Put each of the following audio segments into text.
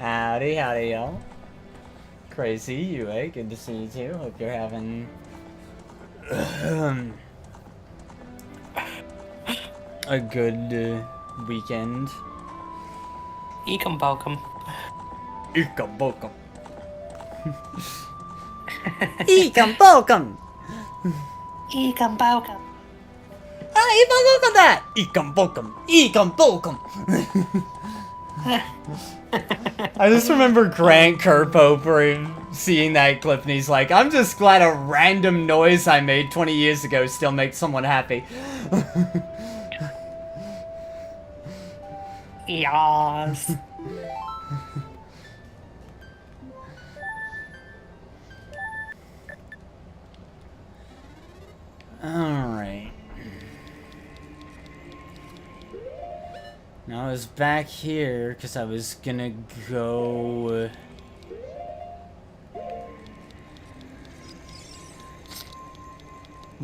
Howdy, howdy, y'all. Crazy, UA, good to see you too. Hope you're having a good weekend. Ekum bokum. Ekum bokum. Ekum bokum! Ekum bokum. Ah, even look at that! Ekum bokum! Ekum bokum! I just remember Grant Kirkhope seeing that clip and he's like, I'm just glad a random noise I made 20 years ago still makes someone happy. Yas. Alright. Now I was back here because I was gonna go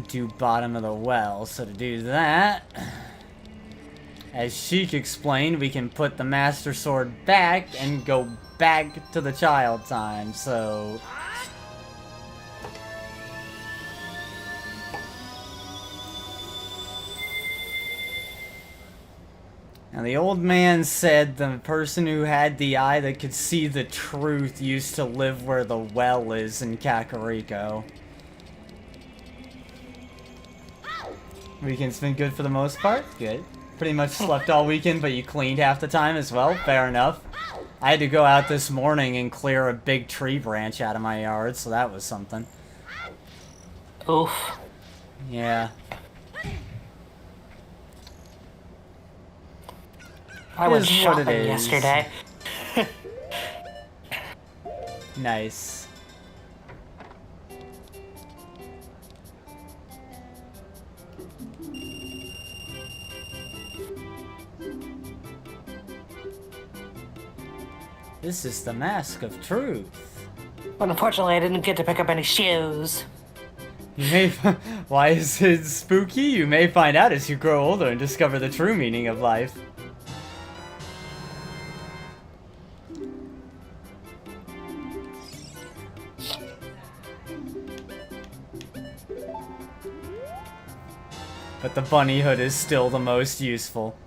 do bottom of the well. So to do that, as Sheik explained, we can put the Master Sword back and go back to the child time. So now, the old man said the person who had the eye that could see the truth used to live where the well is in Kakariko. Weekend's been good for the most part? Good. Pretty much slept all weekend, but you cleaned half the time as well? Fair enough. I had to go out this morning and clear a big tree branch out of my yard, so that was something. Oof. Yeah. I went Is what shopping it is. yesterday. Nice. This is the Mask of Truth. But unfortunately, I didn't get to pick up any shoes. You may why is it spooky? You may find out as you grow older and discover the true meaning of life. But the bunny hood is still the most useful.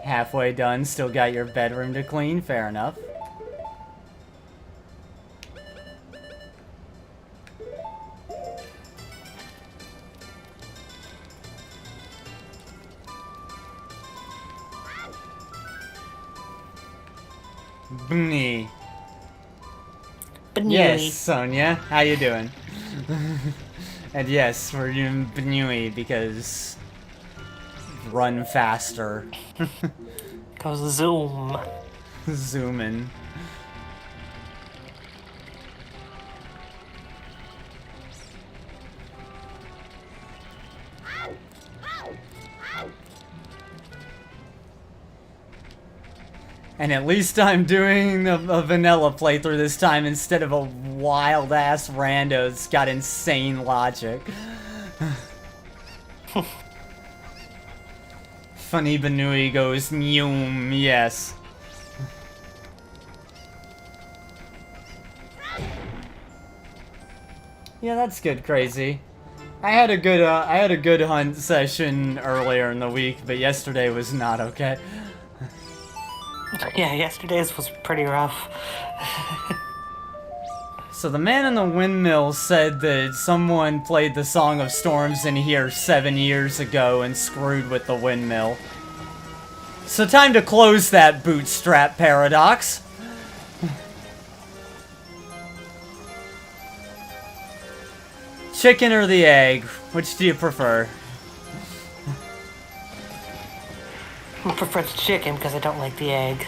Halfway done, still got your bedroom to clean, fair enough. Bnee. Yes, Sonia, how you doing? And yes, we're doing Bnui because run faster. Goes zoom. Zooming. And at least I'm doing a vanilla playthrough this time instead of a wild-ass rando that's got insane logic. Funny Banui goes, Nyum, yes. Yeah, that's good, Crazy. I had a good hunt session earlier in the week, but yesterday was not okay. Yeah, yesterday's was pretty rough. So the man in the windmill said that someone played the Song of Storms in here 7 years ago and screwed with the windmill. So time to close that bootstrap paradox. Chicken or the egg? Which do you prefer? I prefer the chicken because I don't like the egg.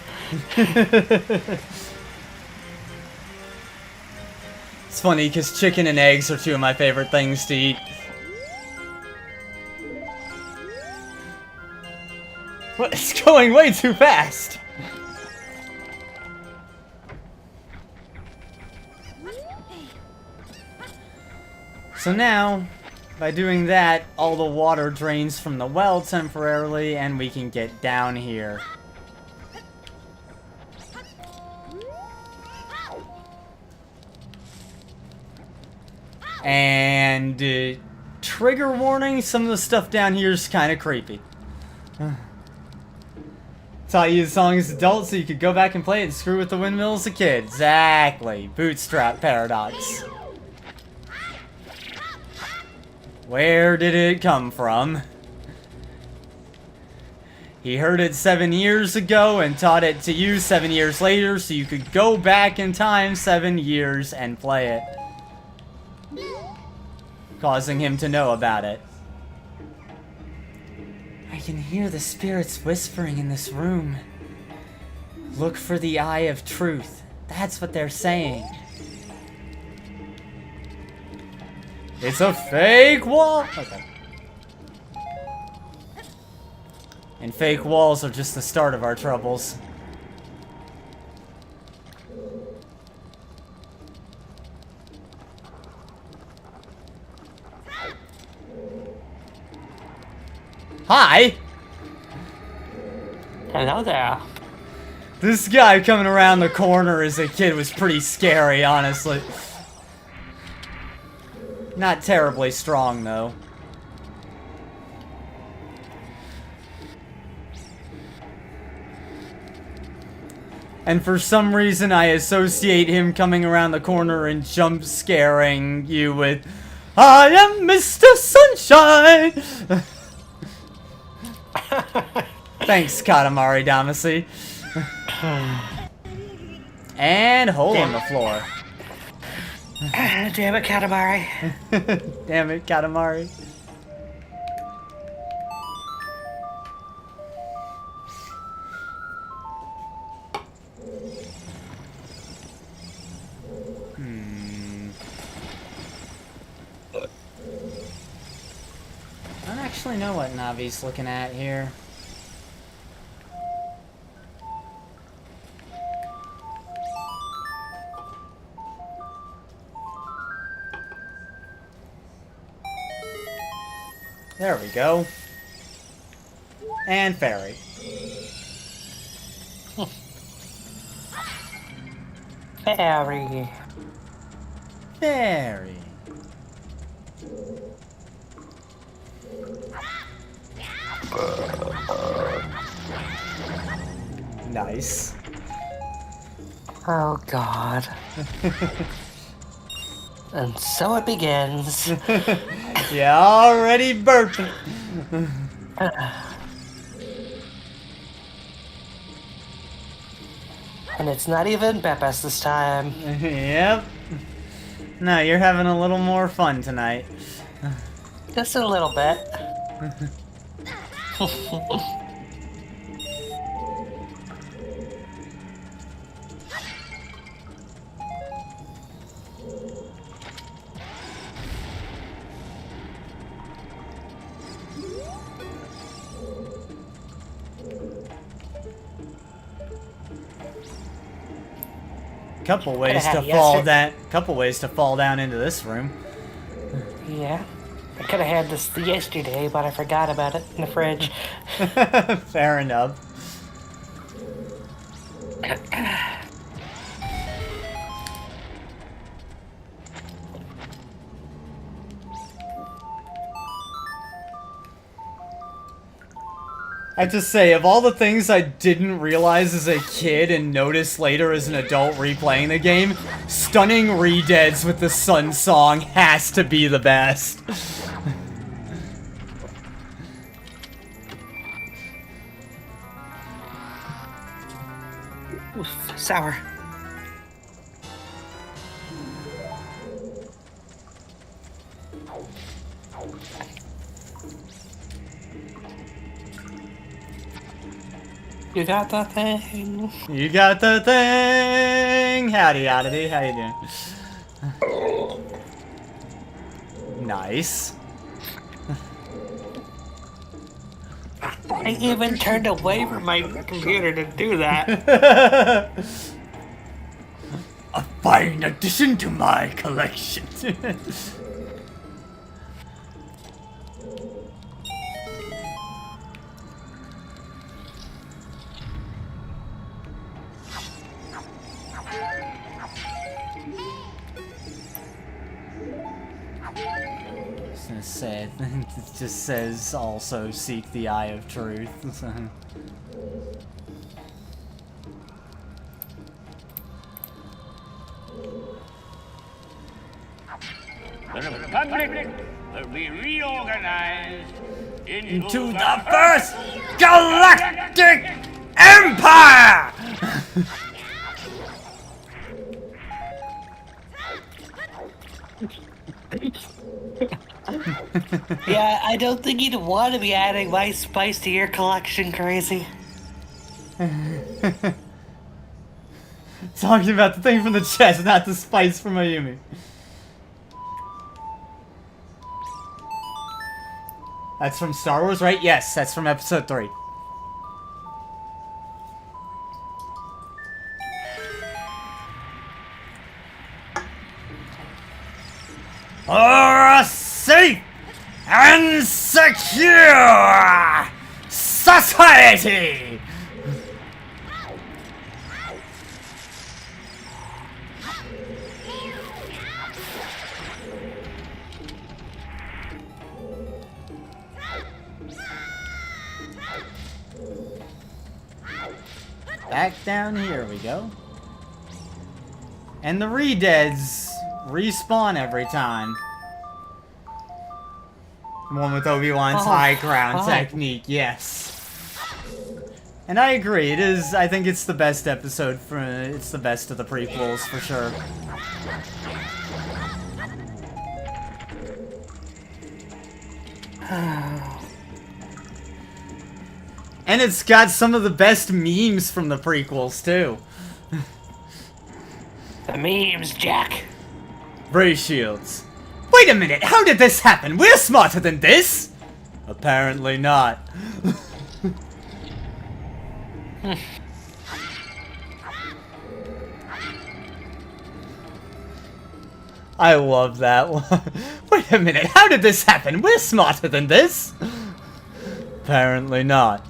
It's funny because chicken and eggs are two of my favorite things to eat. What? It's going way too fast! So now, By doing that, all the water drains from the well temporarily, and we can get down here. And trigger warning, some of the stuff down here is kind of creepy. Taught you the song as an adult so you could go back and play it and screw with the windmill as a kid. Exactly. Bootstrap paradox. Where did it come from? He heard it 7 years ago and taught it to you 7 years later so you could go back in time 7 years and play it. Causing him to know about it. I can hear the spirits whispering in this room. Look for the eye of truth. That's what they're saying. It's a fake wall! Okay. And fake walls are just the start of our troubles. Hi! Hello there. This guy coming around the corner as a kid was pretty scary, honestly. Not terribly strong, though. And for some reason, I associate him coming around the corner and jump scaring you with, I am Mr. Sunshine! Thanks, KODOMOi Damacy. And hole in the floor. Damn it, KODOMOi. Damn it, KODOMOi. I don't actually know what Navi's looking at here. There we go. And fairy. Fairy. Fairy. Nice. Oh, God. And so it begins. You already burping. And it's not even Pepe's this time. Yep. No, you're having a little more fun tonight. Just a little bit. Couple ways to fall down. Couple ways to fall down into this room. Yeah. I could have had this yesterday, but I forgot about it in the fridge. Fair enough. I have to say, of all the things I didn't realize as a kid and noticed later as an adult replaying the game, stunning re-deads with the Sun Song has to be the best. Oof, sour. You got the thing. You got the thing. Howdy, oddity. How you doing? Nice. I even turned away from my computer to do that. A fine addition to my collection. say it. It just says also seek the eye of truth. The Republic will be reorganized Into the first galactic empire! Yeah, I don't think you'd want to be adding my spice to your collection, crazy. Talking about the thing from the chest, not the spice from Ayumi. That's from Star Wars, right? Yes, that's from episode 3. For a safe and secure society! Back down here we go. And the re-deads respawn every time. One with Obi-Wan's high ground technique, yes. And I agree, it is, I think it's the best episode for, it's the best of the prequels for sure. And it's got some of the best memes from the prequels, too. The memes, Jack. Ray Shields. Wait a minute, how did this happen? We're smarter than this! Apparently not. I love that one. Wait a minute, how did this happen? We're smarter than this! Apparently not.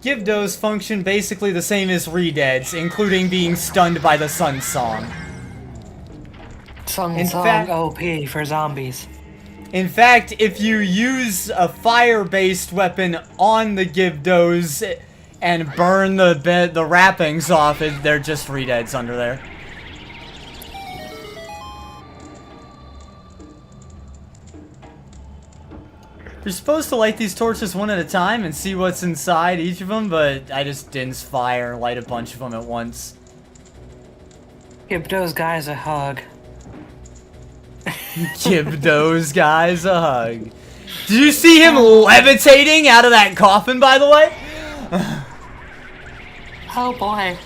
Gibdos function basically the same as Redeads, including being stunned by the Sun Song. Sun Song OP for zombies. In fact, if you use a fire-based weapon on the Gibdos and burn the wrappings off, they're just Redeads under there. You're supposed to light these torches one at a time and see what's inside each of them, but I just didn't light a bunch of them at once. Give those guys a hug. Give those guys a hug. Did you see him levitating out of that coffin, by the way? Oh boy.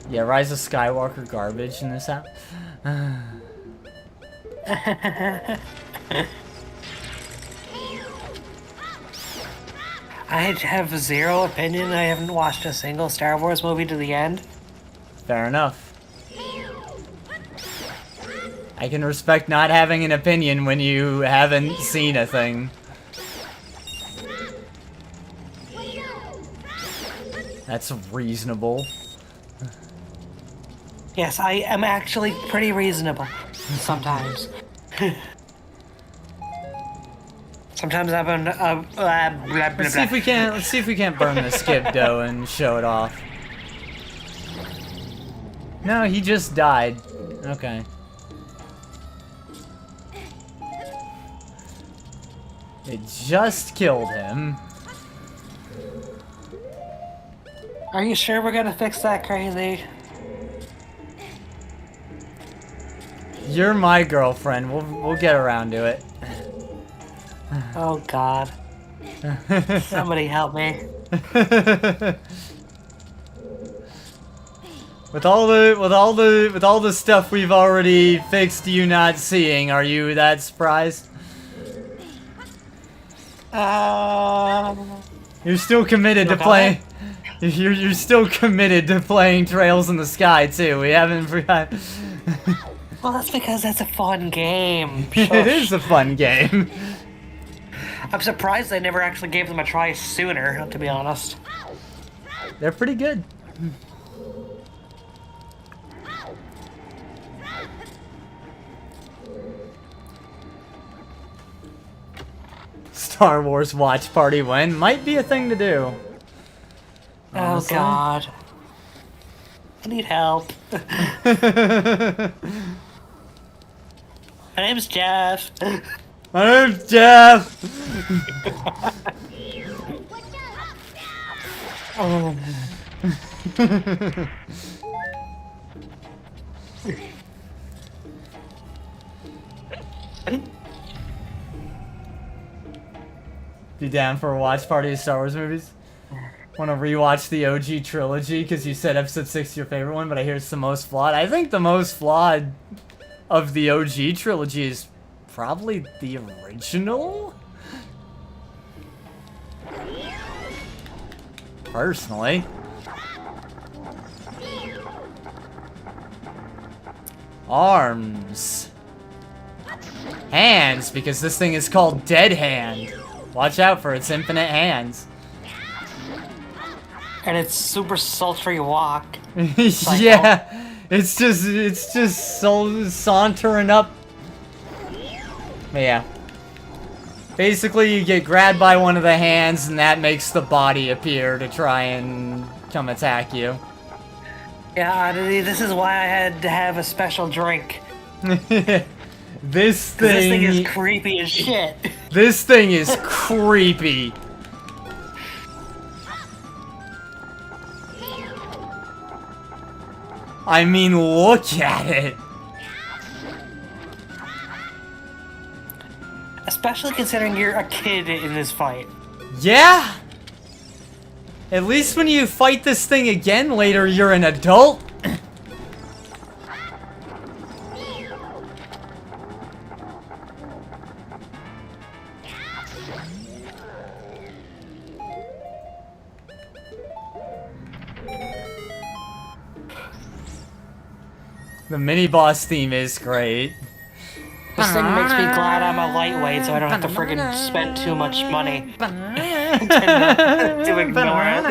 Yeah, Rise of Skywalker garbage in this app. I have zero opinion. I haven't watched a single Star Wars movie to the end. Fair enough. I can respect not having an opinion when you haven't seen a thing. That's reasonable. Yes, I am actually pretty reasonable. Sometimes. Sometimes I've been Let's see if we can't burn the Skibdo and show it off. No, he just died. Okay. It just killed him. Are you sure we're gonna fix that, crazy? You're my girlfriend. We'll get around to it. Oh God. Somebody help me. With all the stuff we've already fixed you not seeing, are you that surprised? You're still committed to playing. You're still committed to playing Trails in the Sky too. We haven't forgotten. Well, that's because that's a fun game. It is a fun game. I'm surprised they never actually gave them a try sooner, to be honest. They're pretty good. Star Wars watch party when might be a thing to do. Oh God. I need help. My name's Jeff. My name's Jeff. Oh. Be down for a watch party of Star Wars movies? Want to rewatch the OG trilogy because you said episode 6 is your favorite one, but I hear it's the most flawed. I think the most flawed of the OG trilogy is probably the original? Personally. Arms. Hands, because this thing is called Dead Hand. Watch out for its infinite hands. And it's super sultry walk. Yeah, it's just sauntering up. But yeah. Basically, you get grabbed by one of the hands, and that makes the body appear to try and come attack you. Yeah, this is why I had to have a special drink. This thing is creepy as shit. This thing is creepy. I mean, look at it. Especially considering you're a kid in this fight. Yeah. At least when you fight this thing again later, you're an adult. The mini-boss theme is great. This thing makes me glad I'm a lightweight, so I don't have to friggin' spend too much money to ignore it.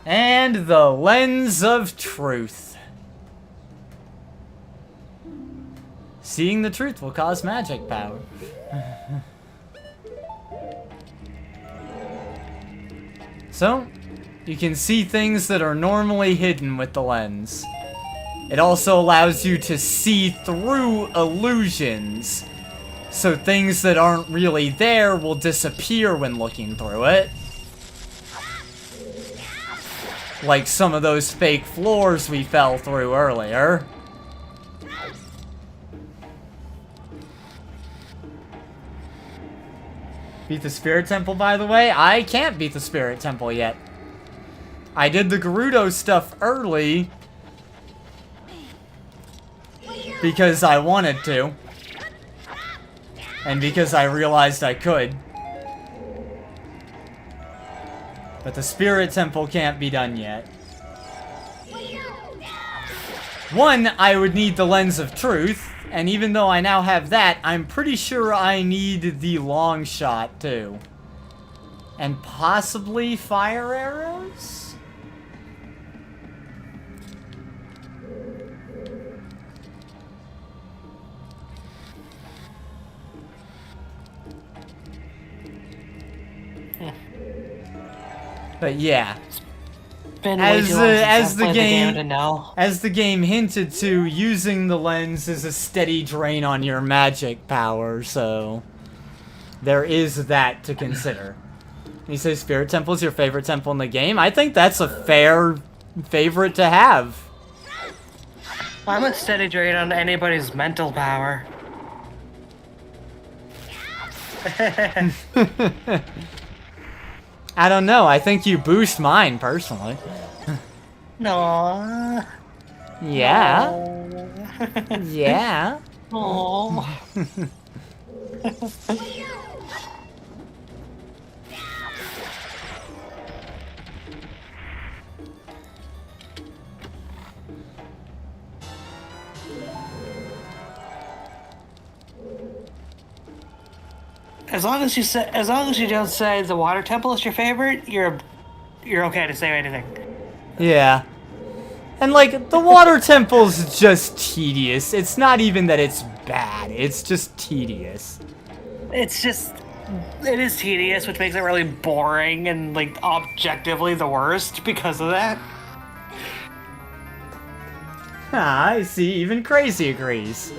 And the lens of truth. Seeing the truth will cause magic power. So, you can see things that are normally hidden with the lens. It also allows you to see through illusions. So things that aren't really there will disappear when looking through it. Like some of those fake floors we fell through earlier. Beat the Spirit Temple, by the way? I can't beat the Spirit Temple yet. I did the Gerudo stuff early because I wanted to. And because I realized I could. But the Spirit Temple can't be done yet. One, I would need the Lens of Truth. And even though I now have that, I'm pretty sure I need the long shot too. And possibly fire arrows? But yeah. As the game hinted to, using the lens is a steady drain on your magic power, so there is that to consider. You say Spirit Temple is your favorite temple in the game? I think that's a fair favorite to have. I'm a steady drain on anybody's mental power. I don't know. I think you boost mine, personally. No. Yeah. Yeah. Oh. As long as you don't say the water temple is your favorite, you're okay to say anything. Yeah. And, like, the water temple's just tedious. It's not even that it's bad. It's just tedious. It is tedious, which makes it really boring and, like, objectively the worst because of that. Ah, I see. Even Crazy agrees.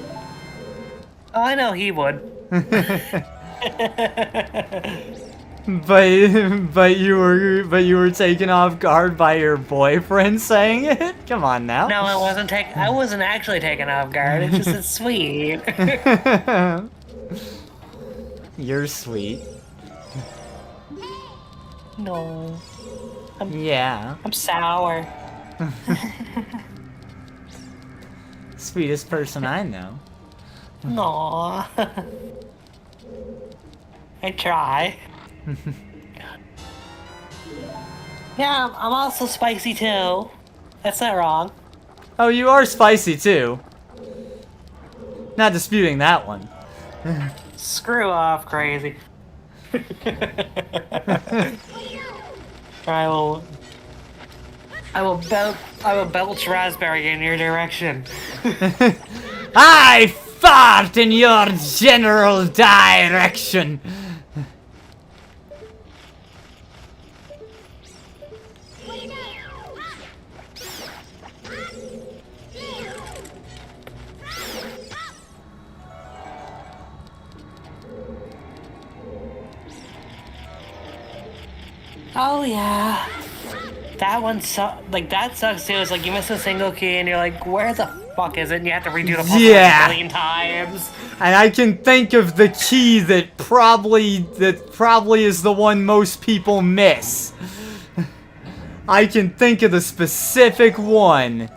Oh, I know he would. But you were taken off guard by your boyfriend saying it? Come on now. No, I wasn't actually taken off guard. It's just it's sweet. You're sweet. No. Yeah. I'm sour. Sweetest person I know. No. I try. Yeah, I'm also spicy too. That's not wrong. Oh, you are spicy too. Not disputing that one. Screw off, Crazy. I will belch raspberry in your direction. I fart in your general direction. Oh yeah. That one that sucks too. It's like you miss a single key and you're like, where the fuck is it? And you have to redo the puzzle Yeah. a million times. And I can think of the key that probably is the one most people miss. I can think of the specific one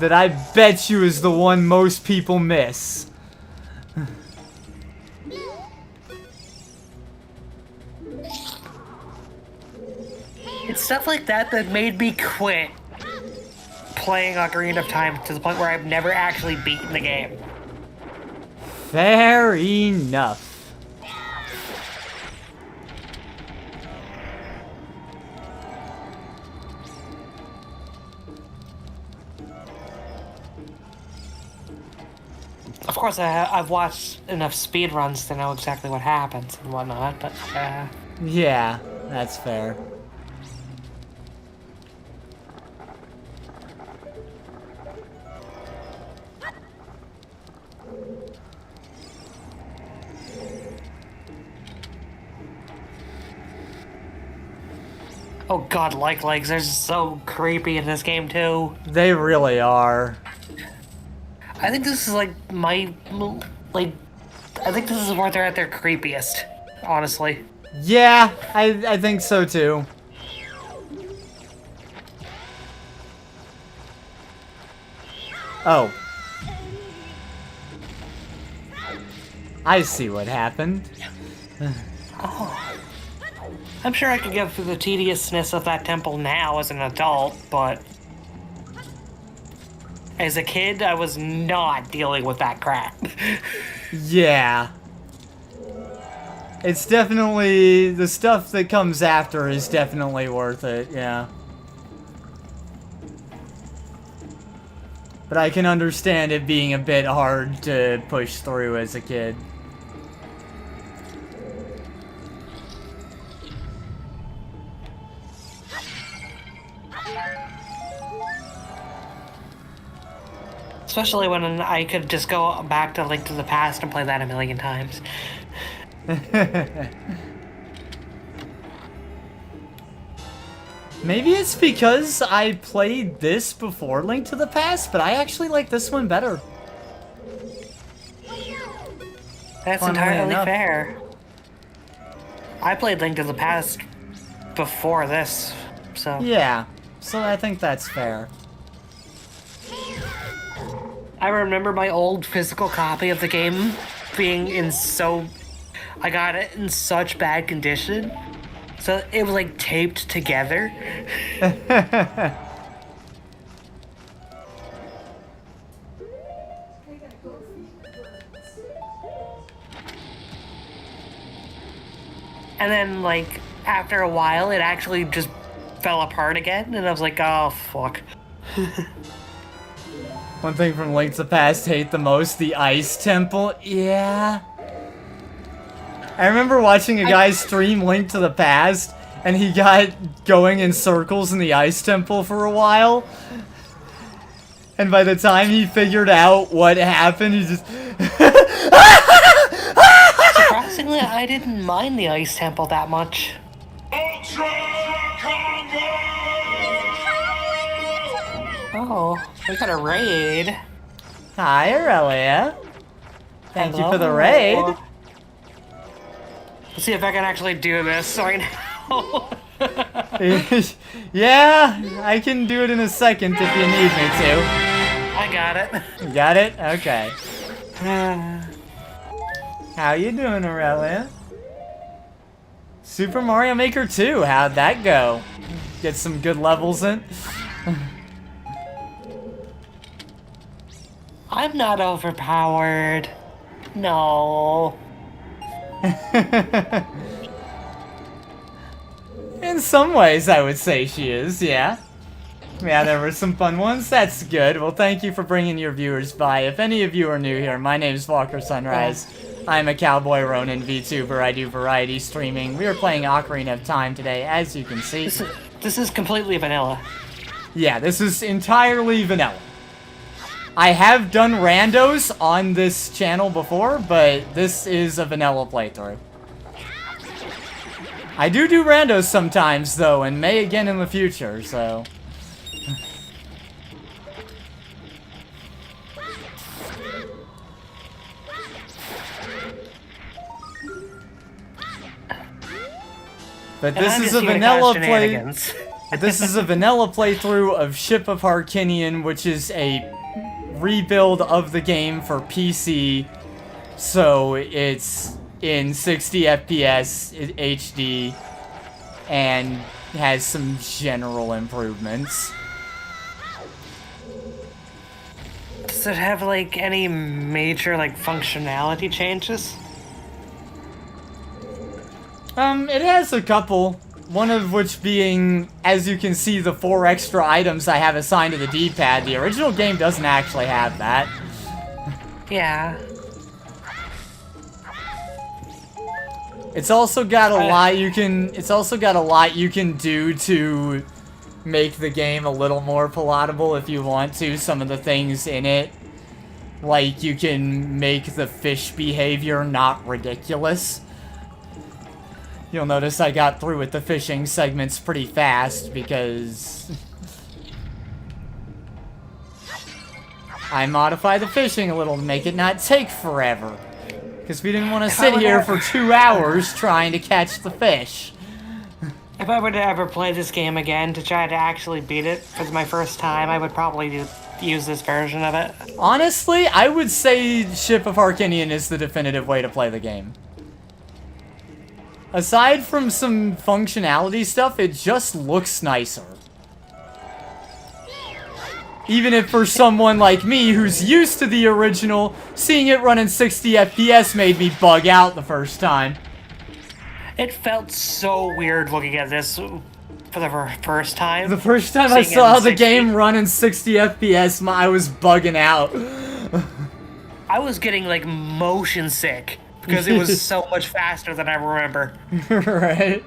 that I bet you is the one most people miss. It's stuff like that that made me quit playing Ocarina of Time to the point where I've never actually beaten the game. Fair enough. Of course, I've watched enough speedruns to know exactly what happens and whatnot, but Yeah, that's fair. oh god, like legs are so creepy in this game too. They really are. I think this is I think this is where they're at their creepiest, honestly. Yeah, I think so too. Oh. I see what happened. I'm sure I could get through the tediousness of that temple now as an adult, but as a kid, I was not dealing with that crap. Yeah. It's definitely, the stuff that comes after is definitely worth it, yeah. But I can understand it being a bit hard to push through as a kid. Especially when I could just go back to Link to the Past and play that a million times. Maybe it's because I played this before Link to the Past, but I actually like this one better. That's funnily entirely enough. fair. I played Link to the Past before this, so... Yeah, so I think that's fair. I remember my old physical copy of the game being in so... I got it in such bad condition. So it was like taped together. And then, like, after a while, it actually just fell apart again, and I was like, oh, fuck. One thing from Link to the Past hate the most, the Ice Temple. Yeah. I remember watching a guy stream Link to the Past, and he got going in circles in the Ice Temple for a while. And by the time he figured out what happened, he just... Surprisingly, I didn't mind the Ice Temple that much. Ultra Combo! Oh, we got a raid. Hi, Aurelia. Thank you for the Hello. raid. Let's see if I can actually do this right now. Yeah, I can do it in a second if you need me to. I got it. You got it? Okay. How you doing, Aurelia? Super Mario Maker 2, how'd that go? Get some good levels in? I'm not overpowered. No. In some ways, I would say she is, yeah. Yeah, there were some fun ones. That's good. Well, thank you for bringing your viewers by. If any of you are new here, my name is Walker Sunrise. I'm a Cowboy Ronin VTuber. I do variety streaming. We are playing Ocarina of Time today, as you can see. This is completely vanilla. Yeah, this is entirely vanilla. I have done randos on this channel before, but this is a vanilla playthrough. I do randos sometimes, though, and may again in the future, so... But this is a vanilla This is a vanilla playthrough of Ship of Harkinian, which is a rebuild of the game for PC. So it's in 60 FPS HD and has some general improvements. Does it have, like, any major, like, functionality changes? It has a couple. One of which being, as you can see, the 4 extra items I have assigned to the D-pad. The original game doesn't actually have that. Yeah. It's also got a lot you can. It's also got a lot you can do to make the game a little more palatable if you want to. Some of the things in it, like you can make the fish behavior not ridiculous. You'll notice I got through with the fishing segments pretty fast because I modify the fishing a little to make it not take forever. Because we didn't want to sit here for 2 hours trying to catch the fish. If I were to ever play this game again to try to actually beat it for my first time, I would probably use this version of it. Honestly, I would say Ship of Harkinian is the definitive way to play the game. Aside from some functionality stuff, it just looks nicer. Even if for someone like me who's used to the original, seeing it run in 60 FPS made me bug out the first time. It felt so weird looking at this for the first time. The first time I saw the game run in 60 FPS, I was bugging out. I was getting, like, motion sick. Because it was so much faster than I remember. Right.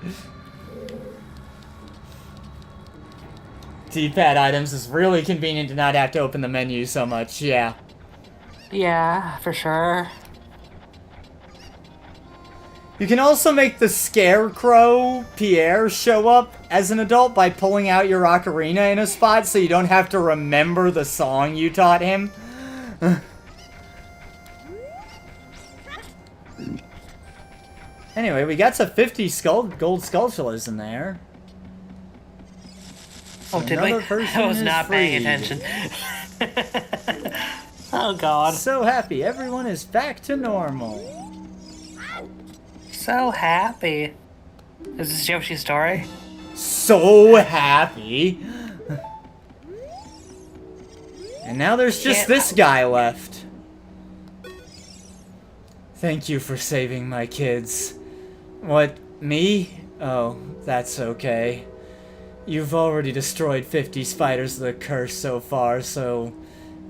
D-pad items is really convenient to not have to open the menu so much, yeah. Yeah, for sure. You can also make the Scarecrow Pierre show up as an adult by pulling out your ocarina in a spot so you don't have to remember the song you taught him. Anyway, we got some 50 gold skulltulas in there. So Oh, did we? another person I was is not paying freed. attention. Oh god. So happy, everyone is back to normal. So happy. Is this Yoshi's story? So happy. And now there's just this guy left. Thank you for saving my kids. What, me? Oh, that's okay. You've already destroyed 50 spiders of the curse so far, so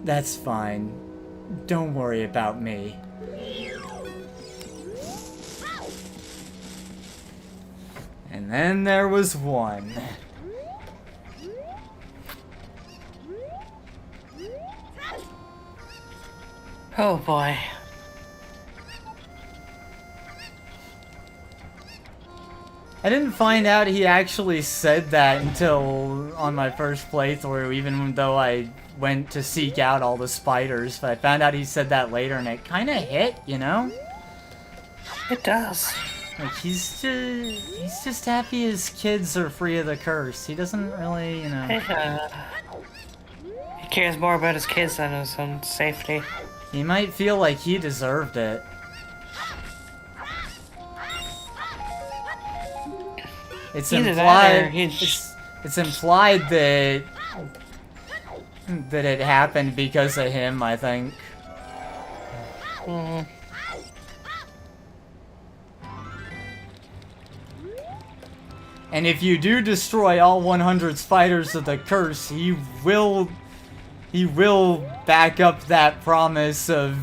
that's fine. Don't worry about me. And then there was one. Oh boy. I didn't find out he actually said that until on my first playthrough, even though I went to seek out all the spiders. But I found out he said that later, and it kind of hit, you know? It does. Like, he's just happy his kids are free of the curse. He doesn't really, you know... He cares more about his kids than his own safety. He might feel like he deserved it. It's Either that or implied. he's It's implied that it happened because of him, I think. And if you do destroy all 100 spiders of the curse, he will back up that promise of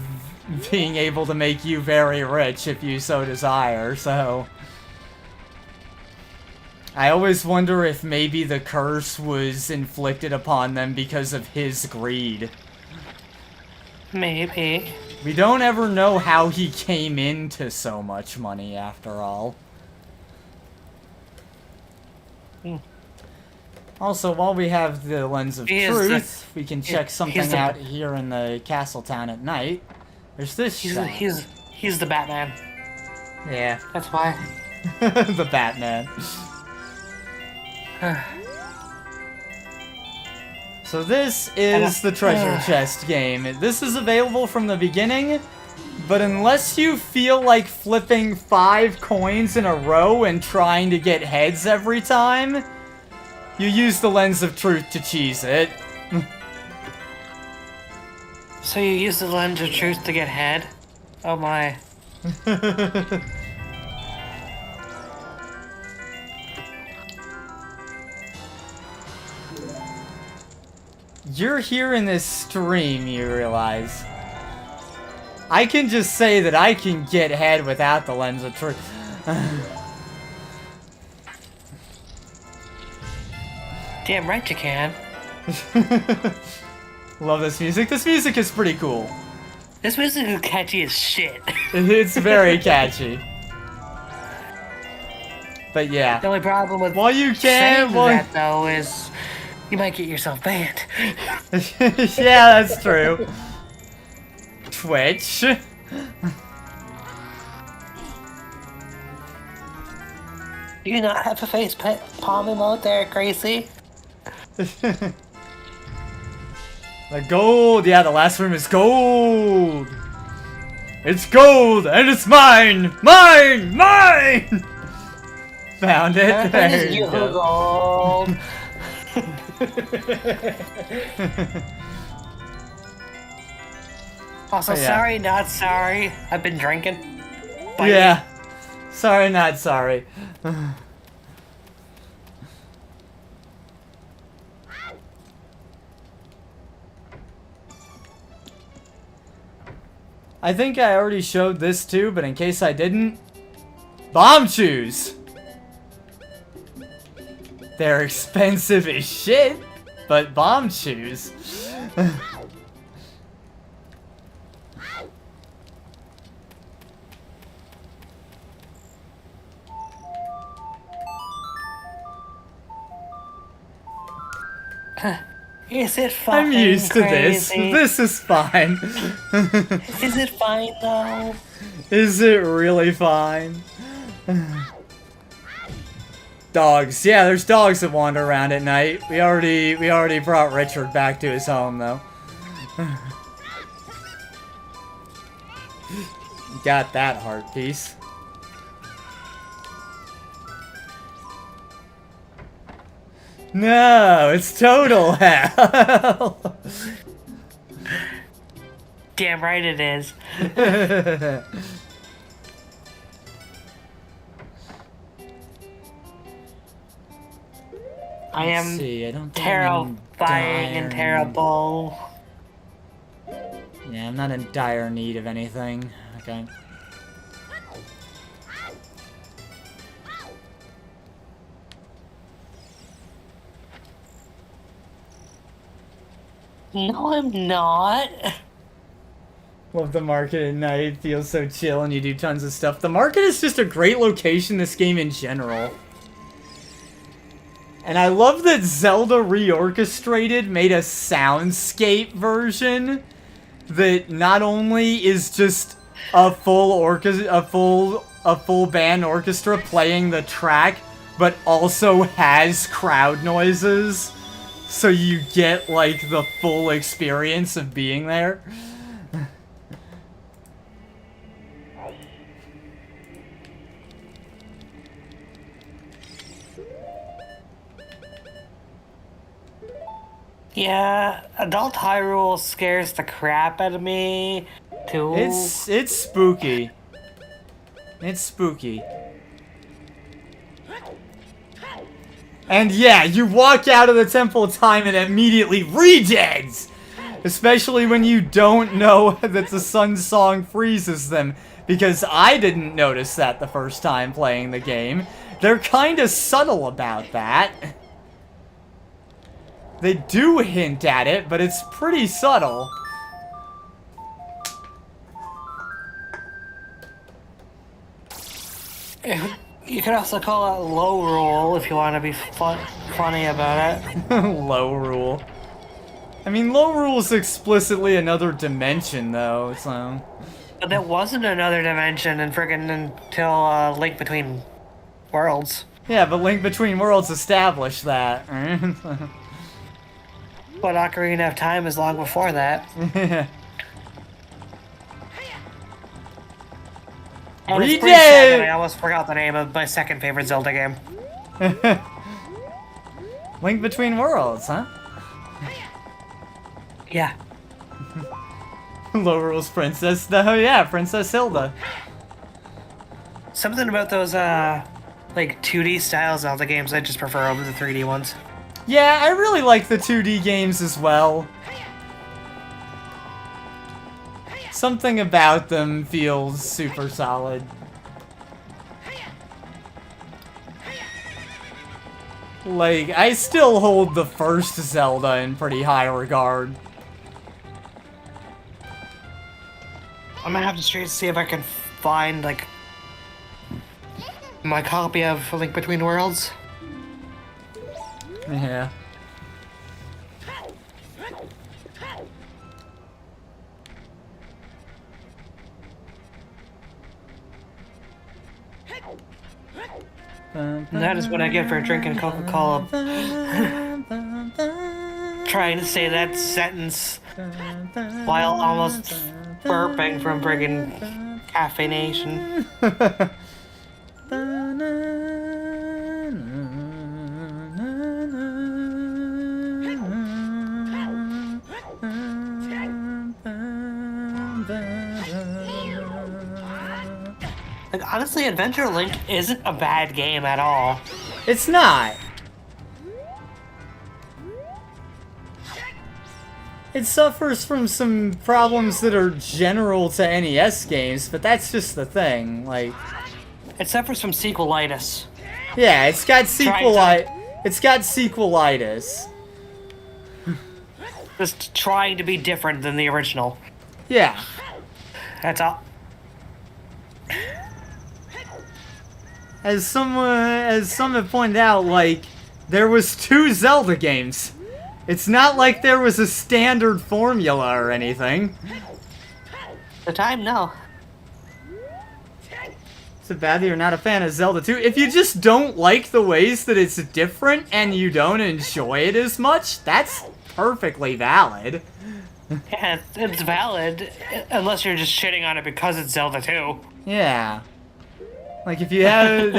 being able to make you very rich if you so desire, so... I always wonder if maybe the curse was inflicted upon them because of his greed. Maybe. We don't ever know how he came into so much money, after all. Also, while we have the lens of truth, we can check something out here in the castle town at night. There's this shop. He's the Batman. Yeah. That's why. The Batman. So this is the treasure chest game. This is available from the beginning, but unless you feel like flipping 5 coins in a row and trying to get heads every time, you use the lens of truth to cheese it. So you use the lens of truth to get head? Oh my. You're here in this stream, you realize. I can just say that I can get head without the lens of truth. Damn right you can. Love this music. This music is pretty cool. This music is catchy as shit. It's very catchy. But yeah. The only problem with while you saying can, that though is you might get yourself banned. Yeah, that's true. Twitch. Do you not have a face palm emote there, Gracie? The gold. Yeah, the last room is gold. It's gold and it's mine. Mine. Mine. Found it. There you go. Gold. Also, sorry, not sorry. I've been drinking. Bye. Yeah. Sorry, not sorry. I think I already showed this too, but in case I didn't, bomb shoes! They're expensive as shit, but bomb shoes. Is it fine? I'm used to this. This is fine. Is it fine though? Is it really fine? Dogs. Yeah, there's dogs that wander around at night. We already brought Richard back to his home, though. Got that heart piece. No, it's total hell. Damn right it is. I am terrifying and terrible. Yeah, I'm not in dire need of anything. Okay. No, I'm not. Love the market at night. It feels so chill and you do tons of stuff. The market is just a great location in this game in general. And I love that Zelda Reorchestrated made a soundscape version that not only is just a full band orchestra playing the track, but also has crowd noises. So you get, like, the full experience of being there. Yeah, Adult Hyrule scares the crap out of me, too. It's spooky. It's spooky. And yeah, you walk out of the Temple of Time and immediately regens! Especially when you don't know that the Sun Song freezes them. Because I didn't notice that the first time playing the game. They're kinda subtle about that. They do hint at it, but it's pretty subtle. You could also call it low rule if you want to be funny about it. Low rule. I mean, low rule is explicitly another dimension, though, so... But that wasn't another dimension until Link Between Worlds. Yeah, but Link Between Worlds established that. But Ocarina of Time is long before that. And it's pretty sad that I almost forgot the name of my second favorite Zelda game. Link Between Worlds, huh? Yeah. Low Rules Princess, though, yeah, Princess Hilda. Something about those, like, 2D style Zelda games I just prefer over the 3D ones. Yeah, I really like the 2D games as well. Something about them feels super solid. Like, I still hold the first Zelda in pretty high regard. I'm gonna have to see if I can find, like, my copy of Link Between Worlds. Yeah. And that is what I get for drinking Coca-Cola. Trying to say that sentence while almost burping from friggin' caffeination. Like, honestly, Adventure Link isn't a bad game at all. It's not. It suffers from some problems that are general to NES games, but that's just the thing, like... It suffers from sequelitis. Yeah, it's got sequelitis. Just trying to be different than the original. Yeah. That's all. As some have pointed out, like, there was 2 Zelda games. It's not like there was a standard formula or anything. The time, no. Is it bad that you're not a fan of Zelda 2? If you just don't like the ways that it's different and you don't enjoy it as much, that's perfectly valid. Yeah, it's valid, unless you're just shitting on it because it's Zelda 2. Yeah. Like, if you have,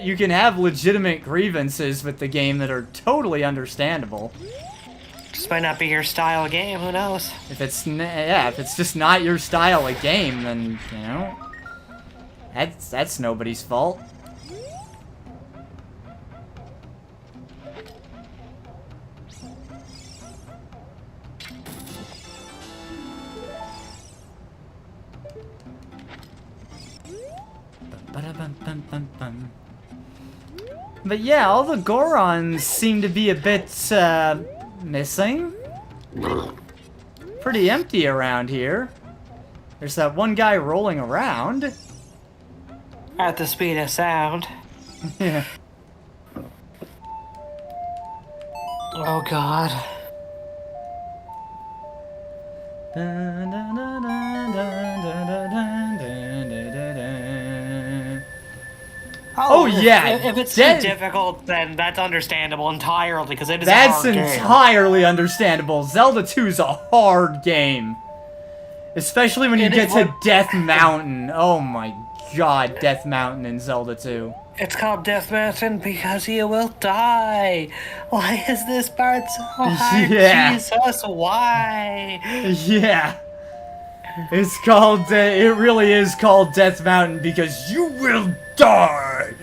you can have legitimate grievances with the game that are totally understandable. Just might not be your style game, who knows? If it's, if it's just not your style of game, then, you know, that's nobody's fault. But yeah, all the Gorons seem to be a bit, missing. Pretty empty around here. There's that one guy rolling around. At the speed of sound. Yeah. Oh god. Oh yeah! If it's too difficult, then that's understandable entirely, because it is a hard game. That's entirely understandable. Zelda 2 is a hard game. Especially when you get to Death Mountain. Oh my god, Death Mountain in Zelda 2. It's called Death Mountain because you will die. Why is this part so hard? Yeah. Jesus, why? Yeah. It's called, it really is called Death Mountain because you will die!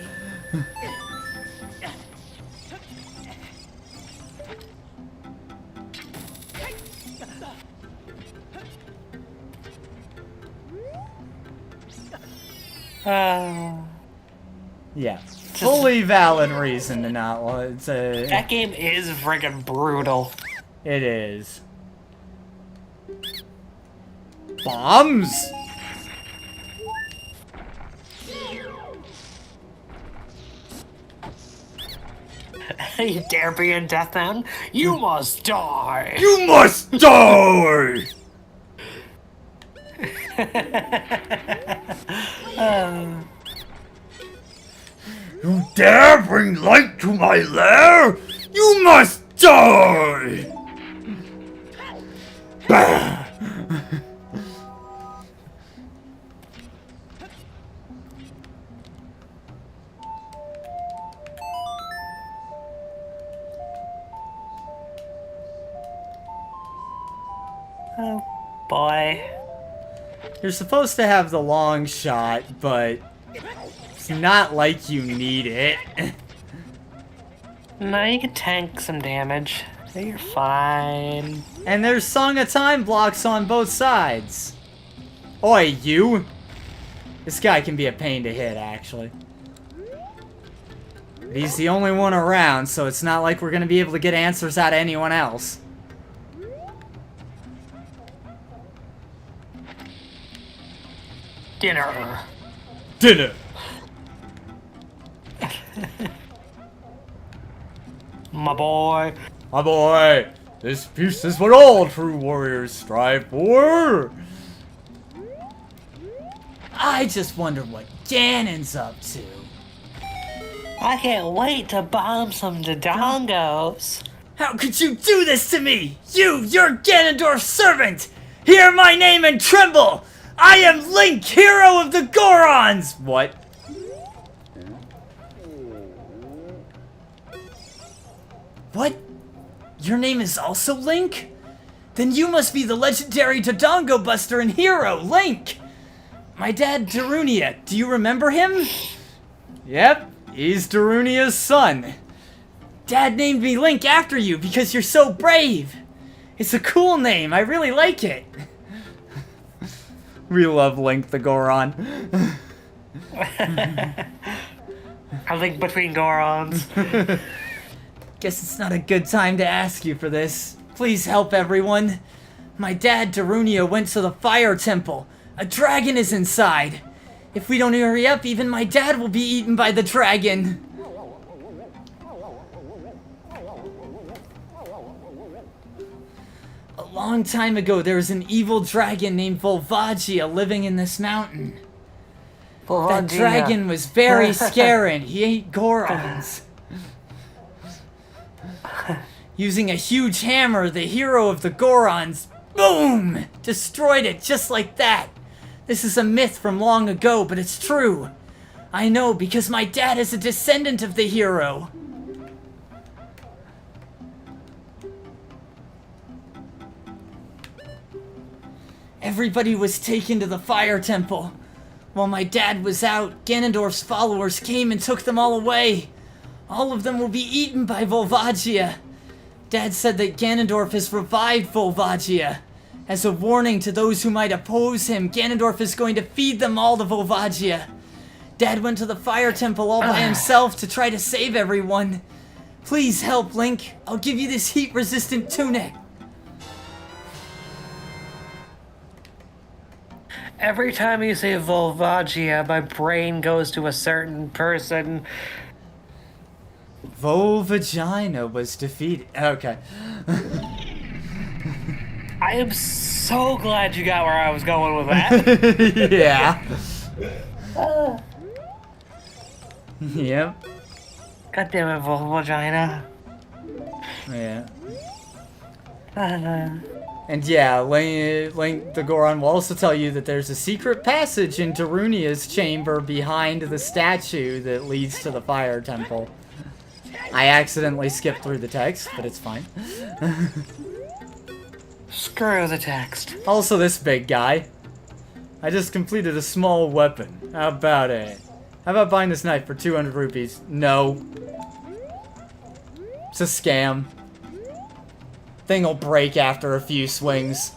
Yeah. Fully valid reason to not want to... That game is friggin' brutal. It is. Bombs? You dare be in Death Mountain? You must die! You must die! You dare bring light to my lair? You must die! Bah! Oh, boy. You're supposed to have the long shot, but it's not like you need it. No, you can tank some damage. You're fine. And there's Song of Time blocks on both sides. Oi, you! This guy can be a pain to hit, actually. But he's the only one around, so it's not like we're gonna be able to get answers out of anyone else. Dinner. Dinner! My boy. My boy! This peace is what all true warriors strive for! I just wonder what Ganon's up to. I can't wait to bomb some Dodongos. How could you do this to me? You're Ganondorf's servant! Hear my name and tremble! I am Link, hero of the Gorons! What? What? Your name is also Link? Then you must be the legendary Dodongo Buster and hero, Link! My dad, Darunia, do you remember him? Yep, he's Darunia's son. Dad named me Link after you because you're so brave. It's a cool name, I really like it. We love Link the Goron. I link between Gorons. Guess it's not a good time to ask you for this. Please help everyone. My dad, Darunia, went to the Fire Temple. A dragon is inside. If we don't hurry up, even my dad will be eaten by the dragon. A long time ago, there was an evil dragon named Volvagia living in this mountain. That dragon was very scary. He ate Gorons. Using a huge hammer, the hero of the Gorons, boom! Destroyed it just like that. This is a myth from long ago, but it's true. I know because my dad is a descendant of the hero. Everybody was taken to the fire temple. While my dad was out, Ganondorf's followers came and took them all away. All of them will be eaten by Volvagia. Dad said that Ganondorf has revived Volvagia. As a warning to those who might oppose him, Ganondorf is going to feed them all to Volvagia. Dad went to the fire temple all by himself to try to save everyone. Please help, Link. I'll give you this heat-resistant tunic. Every time you say Volvagia, my brain goes to a certain person. Volvagina was defeated. Okay. I am so glad you got where I was going with that. Yeah. Yep. God damn it, Volvagina. Yeah. And yeah, Link the Goron will also tell you that there's a secret passage in Darunia's chamber behind the statue that leads to the fire temple. I accidentally skipped through the text, but it's fine. Screw the text. Also this big guy. I just completed a small weapon. How about it? How about buying this knife for 200 rupees? No. It's a scam. Thing will break after a few swings.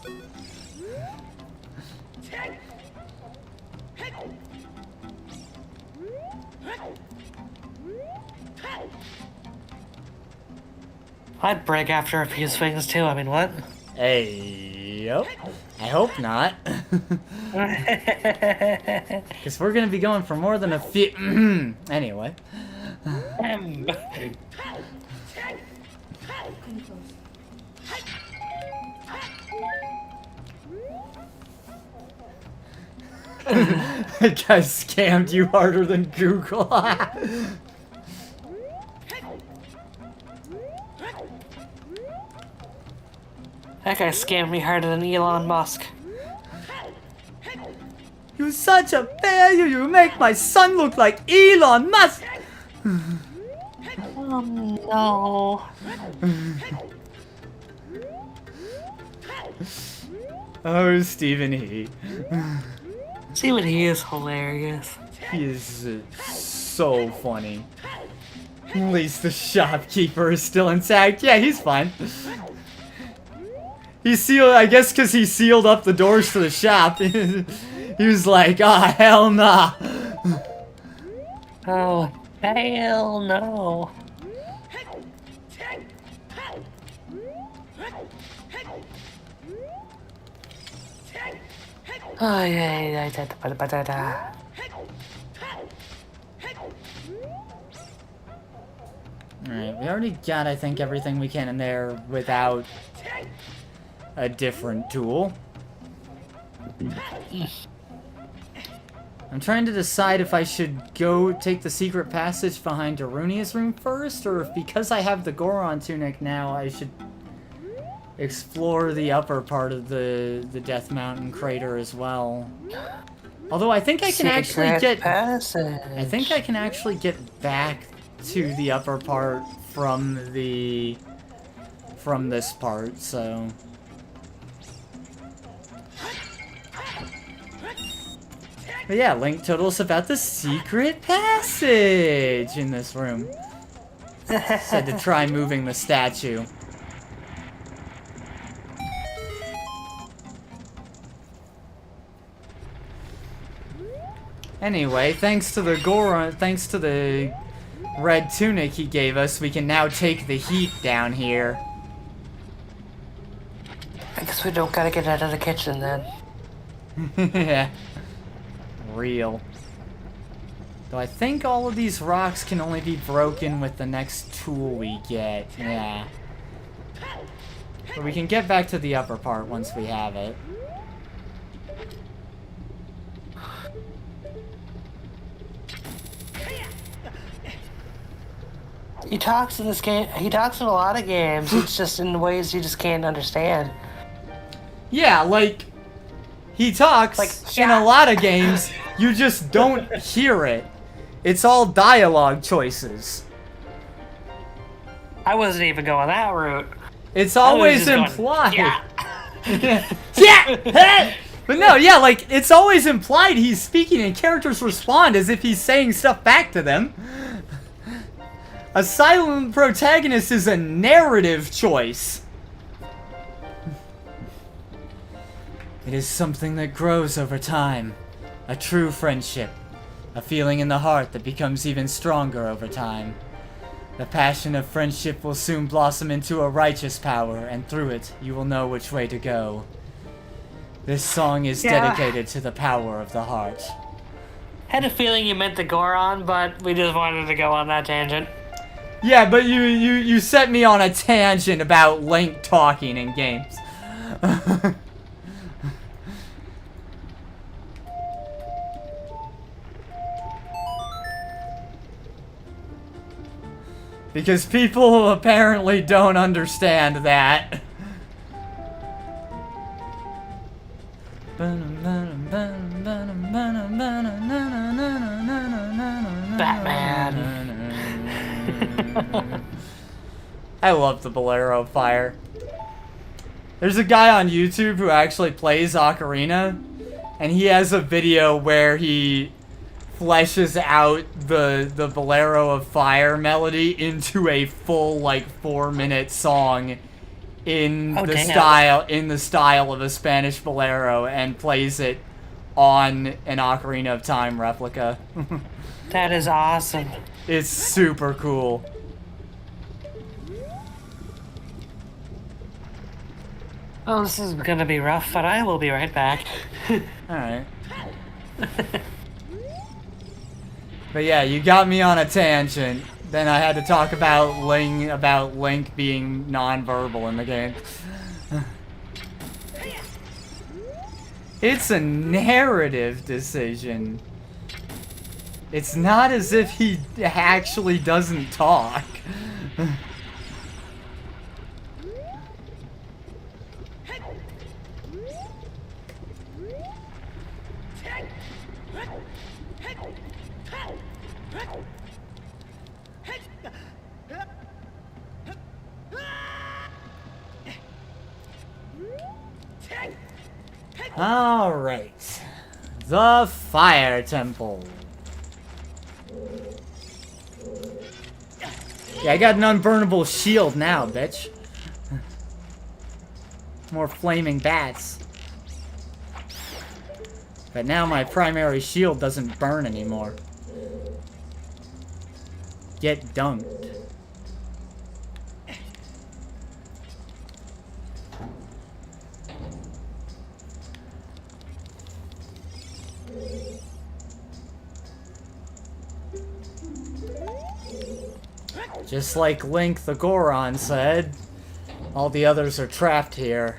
I'd break after a few swings too, I mean, what? Hey, yep. I hope not. Because we're going to be going for more than a few... Anyway. That guy scammed you harder than Google. That guy scammed me harder than Elon Musk. You're such a failure. You make my son look like Elon Musk. Oh no. Oh, Stephen E. See what he is hilarious. He is so funny. At least the shopkeeper is still intact. Yeah, he's fine. He sealed, I guess because he sealed up the doors to the shop. He was like, ah, hell nah. Oh, hell no. Oh, yeah, da. Alright, we already got, I think, everything we can in there without a different tool. I'm trying to decide if I should go take the secret passage behind Darunia's room first, or if because I have the Goron tunic now, I should explore the upper part of the Death Mountain crater as well. Although I think I can actually get... I think I can actually get back to the upper part from this part, so... But yeah, Link told us about the secret passage in this room. Said to try moving the statue. Anyway, thanks to the Goron, thanks to the red tunic he gave us, we can now take the heat down here. I guess we don't gotta get out of the kitchen then. Yeah. Real. Though I think all of these rocks can only be broken with the next tool we get. Yeah. But we can get back to the upper part once we have it. He talks in this game. He talks in a lot of games. It's just in ways you just can't understand. Yeah, like, he talks Like, in a lot of games, you just don't hear it. It's all dialogue choices. I wasn't even going that route. It's I was always just going, implied. yeah. Yeah! But no, yeah, like, it's always implied he's speaking and characters respond as if he's saying stuff back to them. A silent protagonist is a narrative choice. It is something that grows over time. A true friendship. A feeling in the heart that becomes even stronger over time. The passion of friendship will soon blossom into a righteous power, and through it, you will know which way to go. This song is dedicated to the power of the heart. Had a feeling you meant the Goron, but we just wanted to go on that tangent. Yeah, but you set me on a tangent about Link talking in games. Because people apparently don't understand that. Batman. I love the Bolero Fire. There's a guy on YouTube who actually plays Ocarina, and he has a video where he fleshes out the Bolero of Fire melody into a full, like, 4-minute song in the style of a Spanish bolero, and plays it on an Ocarina of Time replica. That is awesome. It's super cool. Oh, this is gonna be rough, but I will be right back. Alright. But yeah, you got me on a tangent. Then I had to talk about Link being non-verbal in the game. It's a narrative decision. It's not as if he actually doesn't talk. Alright. The Fire Temple. Yeah, I got an unburnable shield now, bitch. More flaming bats. But now my primary shield doesn't burn anymore. Get dunked. Just like Link the Goron said, all the others are trapped here.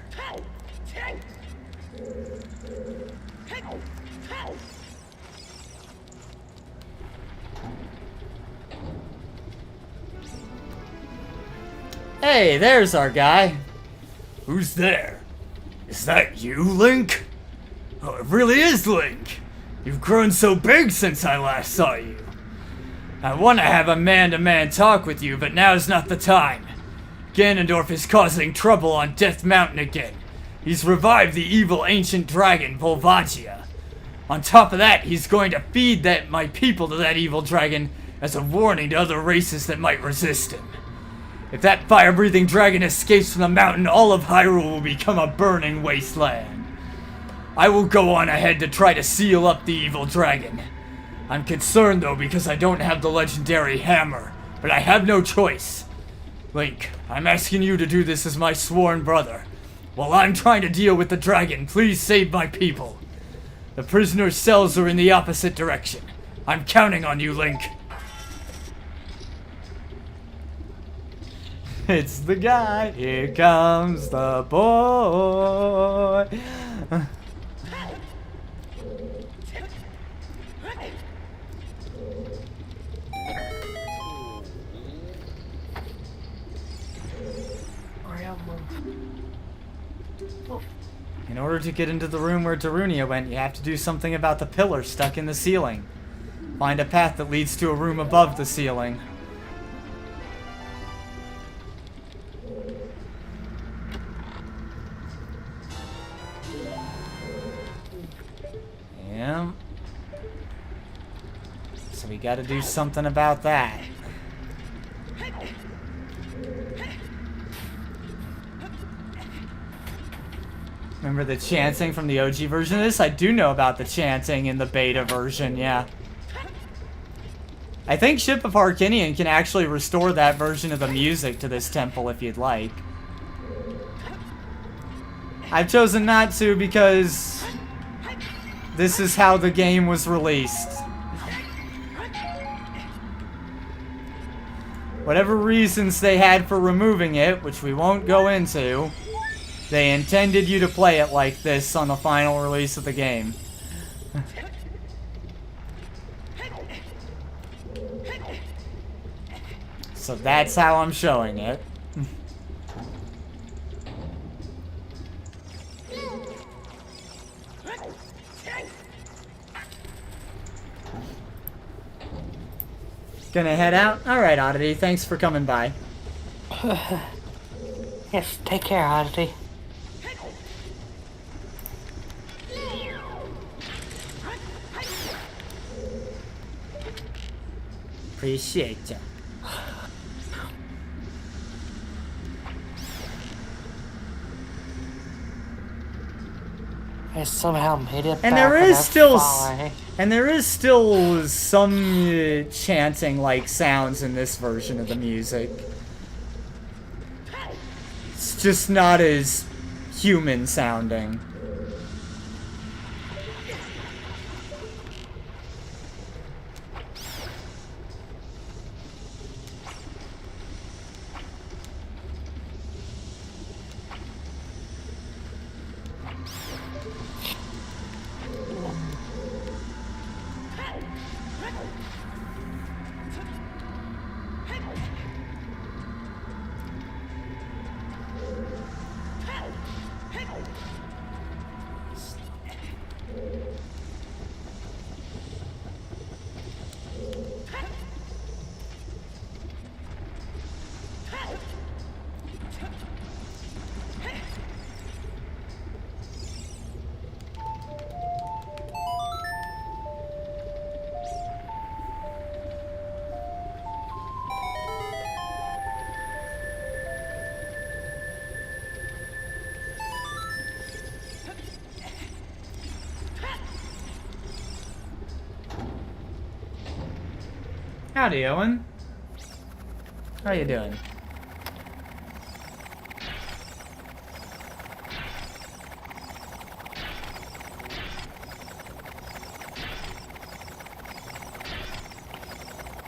Hey, there's our guy. Who's there? Is that you, Link? Oh, it really is Link. You've grown so big since I last saw you. I want to have a man-to-man talk with you, but now's not the time. Ganondorf is causing trouble on Death Mountain again. He's revived the evil ancient dragon, Volvagia. On top of that, he's going to feed my people to that evil dragon as a warning to other races that might resist him. If that fire-breathing dragon escapes from the mountain, all of Hyrule will become a burning wasteland. I will go on ahead to try to seal up the evil dragon. I'm concerned, though, because I don't have the legendary hammer, but I have no choice. Link, I'm asking you to do this as my sworn brother. While I'm trying to deal with the dragon, please save my people. The prisoner's cells are in the opposite direction. I'm counting on you, Link. It's the guy. Here comes the boy. order to get into the room where Darunia went, you have to do something about the pillar stuck in the ceiling. Find a path that leads to a room above the ceiling. Yeah. So we gotta do something about that. Remember the chanting from the OG version of this? I do know about the chanting in the beta version, yeah. I think Ship of Harkinian can actually restore that version of the music to this temple if you'd like. I've chosen not to because this is how the game was released. Whatever reasons they had for removing it, which we won't go into, they intended you to play it like this on the final release of the game. So that's how I'm showing it. Gonna head out? Alright, Oddity, thanks for coming by. Yes, take care, Oddity. Appreciate ya. I somehow made it And back there is without still falling. and there is still some chanting like sounds in this version of the music. It's just not as human sounding. Howdy, Owen. How you doing?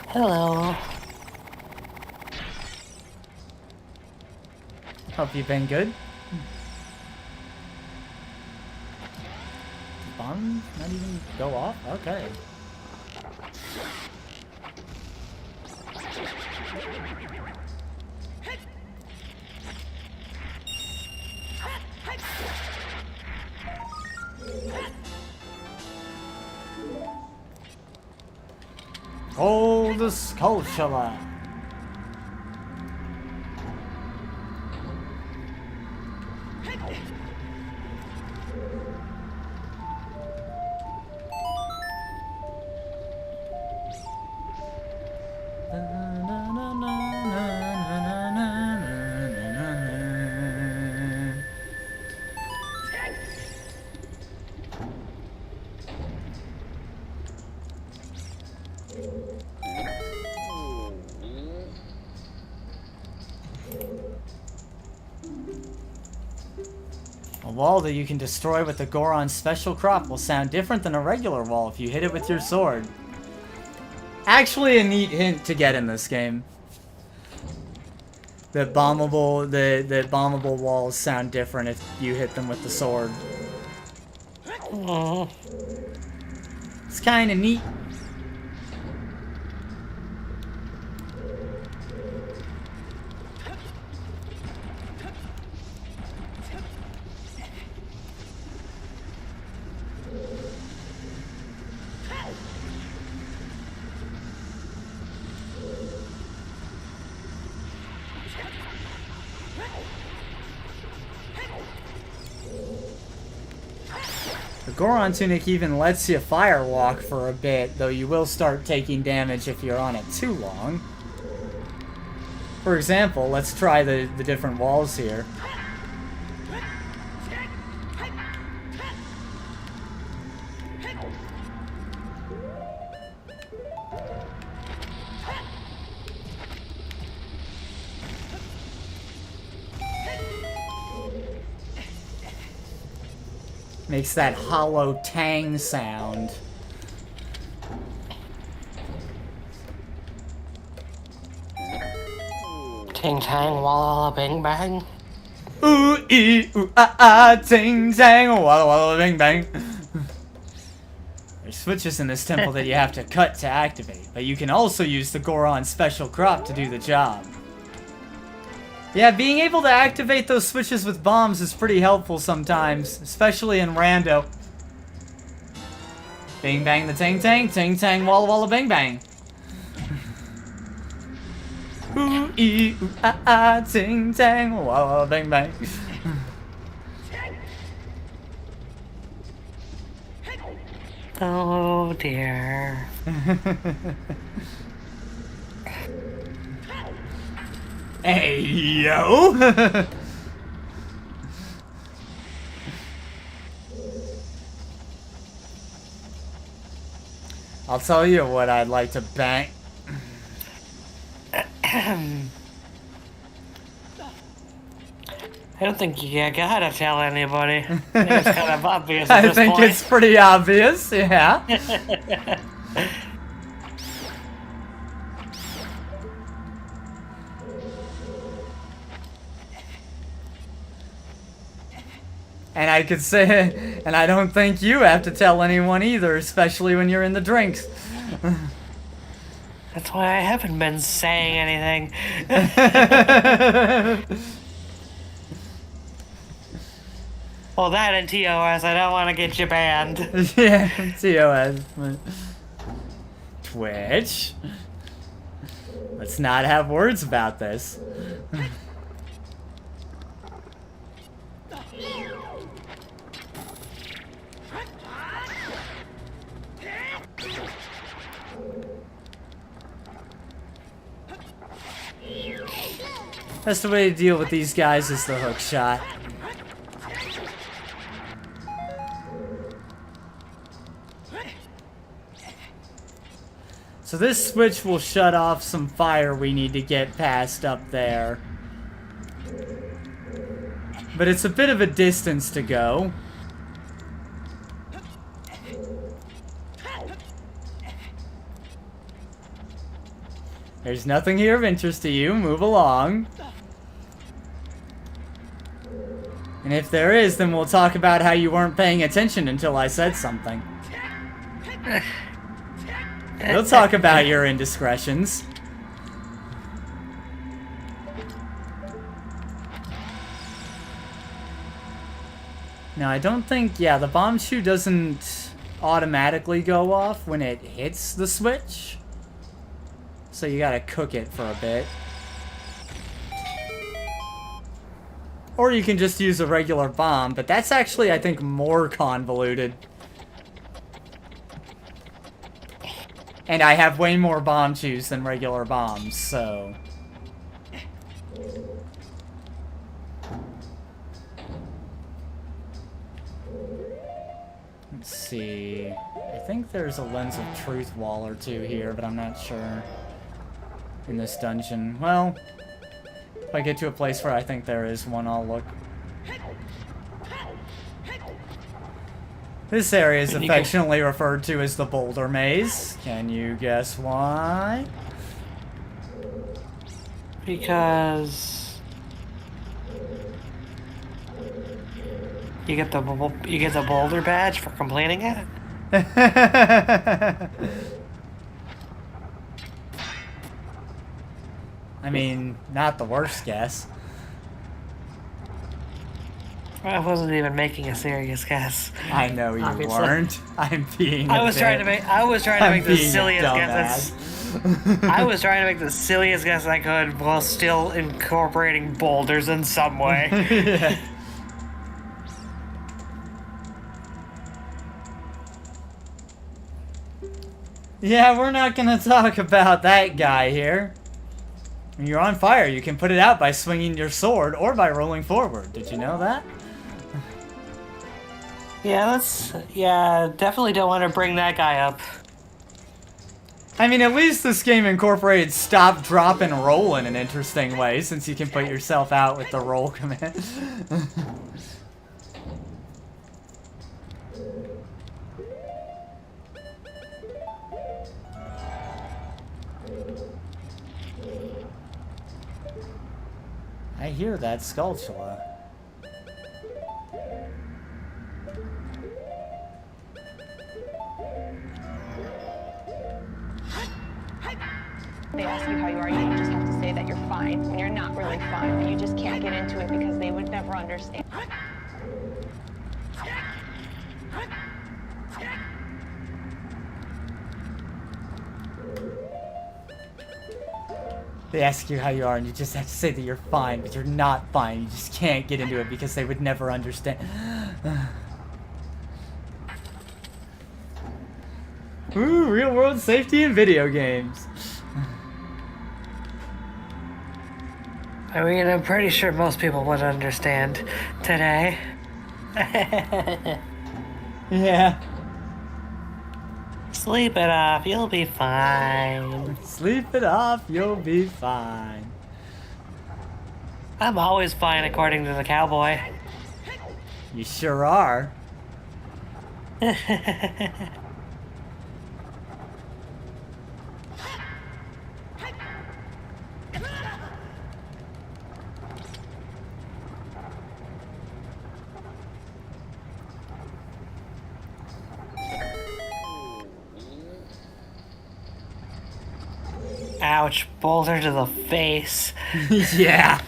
Hello. Hope you've been good. Bomb not even go off? Okay. Hold the sculpture. A wall that you can destroy with the Goron's special crop will sound different than a regular wall if you hit it with your sword. Actually a neat hint to get in this game. That bombable walls sound different if you hit them with the sword. Aww. It's kinda neat. Goron Tunic even lets you firewalk for a bit, though you will start taking damage if you're on it too long. For example, let's try the different walls here. Makes that hollow tang sound. Ting tang, walla walla bing bang. Ooh ee ooh ah ah ting tang walla walla bing bang. There's switches in this temple that you have to cut to activate, but you can also use the Goron special crop to do the job. Yeah, being able to activate those switches with bombs is pretty helpful sometimes, especially in rando. Bing bang the ting tang walla walla bing bang. Ooh ee ooh ah ah ting tang walla walla bing bang. Oh dear. Hey yo. I'll tell you what I'd like to bang. I don't think you gotta tell anybody. I think it's kind of obvious I at this think point. it's pretty obvious, yeah. And I could say, and I don't think you have to tell anyone either, especially when you're in the drinks. That's why I haven't been saying anything. Well, that and TOS, I don't want to get you banned. Yeah, TOS. Twitch. Let's not have words about this. That's the way to deal with these guys, is the hook shot. So this switch will shut off some fire we need to get past up there. But it's a bit of a distance to go. There's nothing here of interest to you. Move along. And if there is, then we'll talk about how you weren't paying attention until I said something. We'll talk about your indiscretions. Now, I don't think... Yeah, the bomb shoe doesn't automatically go off when it hits the switch. So you gotta cook it for a bit. Or you can just use a regular bomb, but that's actually, I think, more convoluted. And I have way more bomb chews than regular bombs, so... Let's see... I think there's a Lens of Truth wall or two here, but I'm not sure. In this dungeon. Well... If I get to a place where I think there is one, I'll look. This area is affectionately referred to as the Boulder Maze. Can you guess why? Because you get the boulder badge for completing it. I mean, not the worst guess. I wasn't even making a serious guess. I know you Obviously. weren't. I'm being. I was trying to make the silliest guess. I was trying to make the silliest guess I could while still incorporating boulders in some way. Yeah. Yeah, we're not gonna talk about that guy here. When you're on fire, you can put it out by swinging your sword or by rolling forward. Did you know that? Yeah, definitely don't want to bring that guy up. I mean, at least this game incorporated stop, drop, and roll in an interesting way, since you can put yourself out with the roll command. I hear that Skulltula. They ask you how you are, you just have to say that you're fine when you're not really fine, but you just can't get into it because they would never understand. They ask you how you are, and you just have to say that you're fine, but you're not fine. You just can't get into it because they would never understand. Ooh, real world safety in video games. I mean, I'm pretty sure most people would understand today. Yeah. Sleep it off, you'll be fine. Sleep it off, you'll be fine. I'm always fine according to the cowboy. You sure are. Ouch, boulder to the face. Yeah.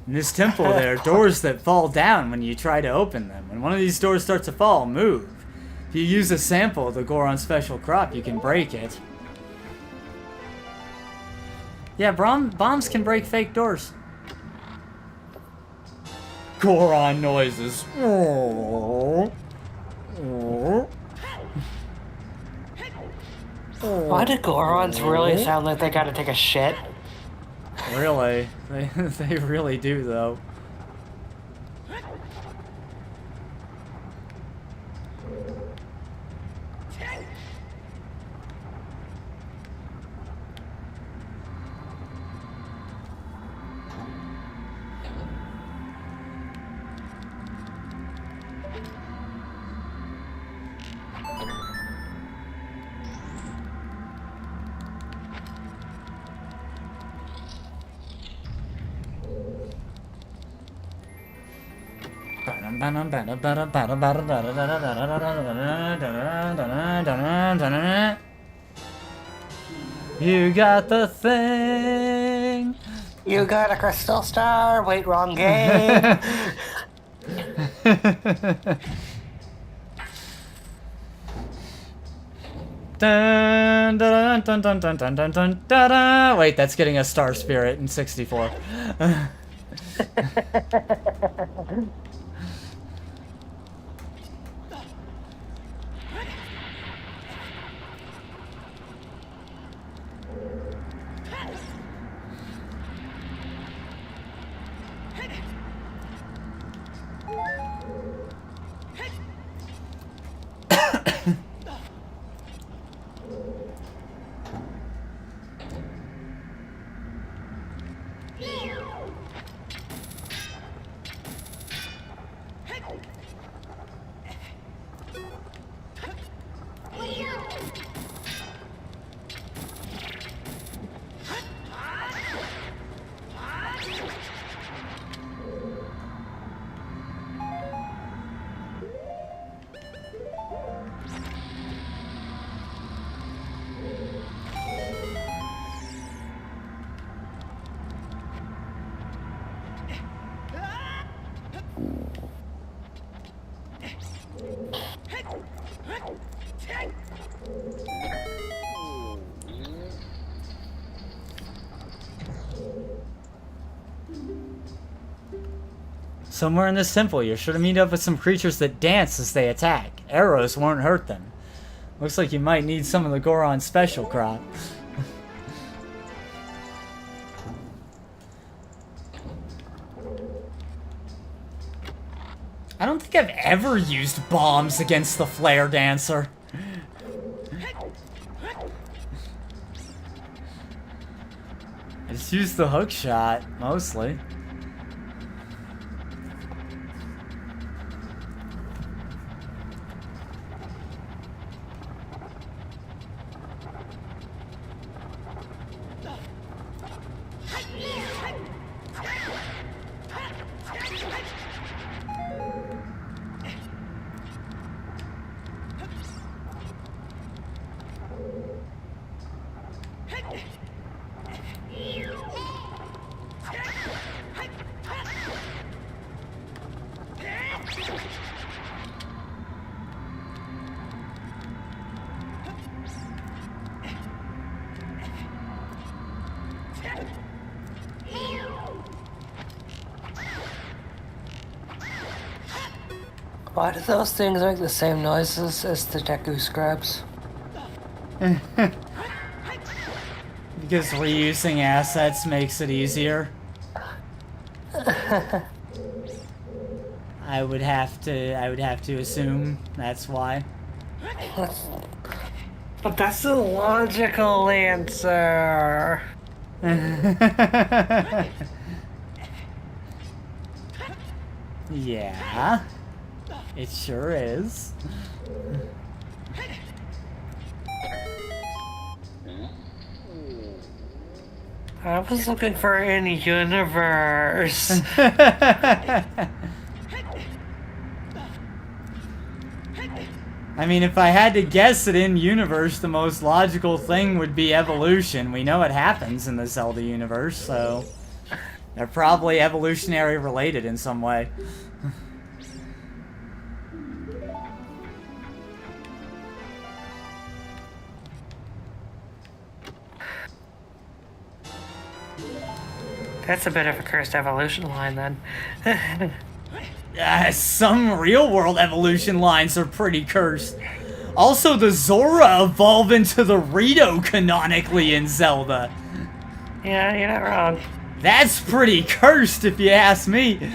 In this temple, there are doors that fall down when you try to open them. When one of these doors starts to fall, move. If you use a sample of the Goron special crop, you can break it. Yeah, bombs can break fake doors. Goron noises. Why do Gorons really sound like they gotta take a shit? Really? They really do, though. You got the thing. You got a crystal star? Wait, wrong game. Dun, dun, dun, dun, dun, dun, dun, dun, dun, dun. Wait, that's getting a Star Spirit in 64. Somewhere in this temple, you're sure to meet up with some creatures that dance as they attack. Arrows won't hurt them. Looks like you might need some of the Goron special crop. I don't think I've ever used bombs against the flare dancer. I just used the hook shot, mostly. Why do those things make the same noises as the Deku scraps? Because reusing assets makes it easier. I would have to assume that's why. But that's the logical answer. Yeah, it sure is. I was looking for in universe. I mean, if I had to guess it in universe, the most logical thing would be evolution. We know it happens in the Zelda universe, so they're probably evolutionary related in some way. That's a bit of a cursed evolution line, then. Some real-world evolution lines are pretty cursed. Also, the Zora evolve into the Rito canonically in Zelda. Yeah, you're not wrong. That's pretty cursed, if you ask me.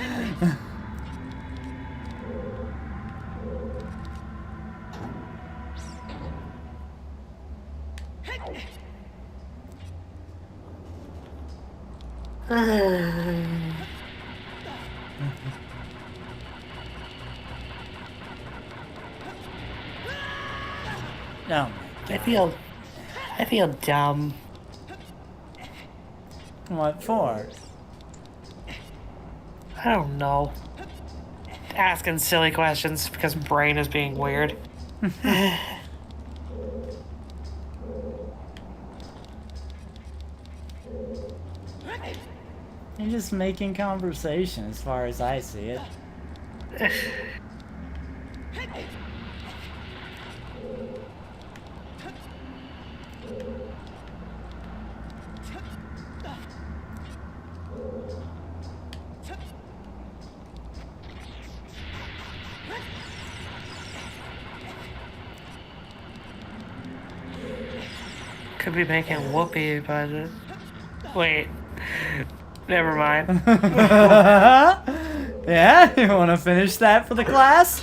No. I feel dumb. What for? I don't know. Asking silly questions because brain is being weird. You're just making conversation as far as I see it. Could be making whoopee, but wait, never mind. Yeah, you want to finish that for the class?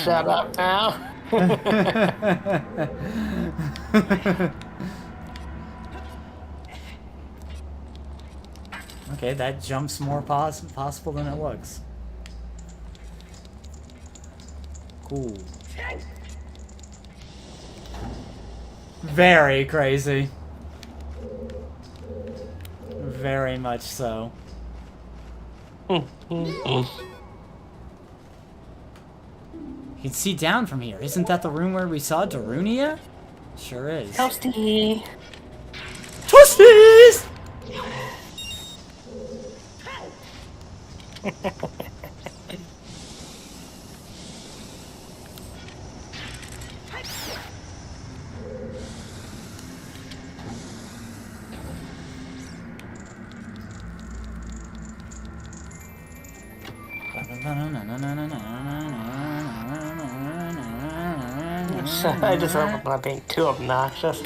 Shut up now. Okay, that jump's more possible than it looks. Cool. Very crazy. Very much so. You can see down from here. Isn't that the room where we saw Darunia? Sure is. Toasty. Toasties! I just hope I'm not being too obnoxious.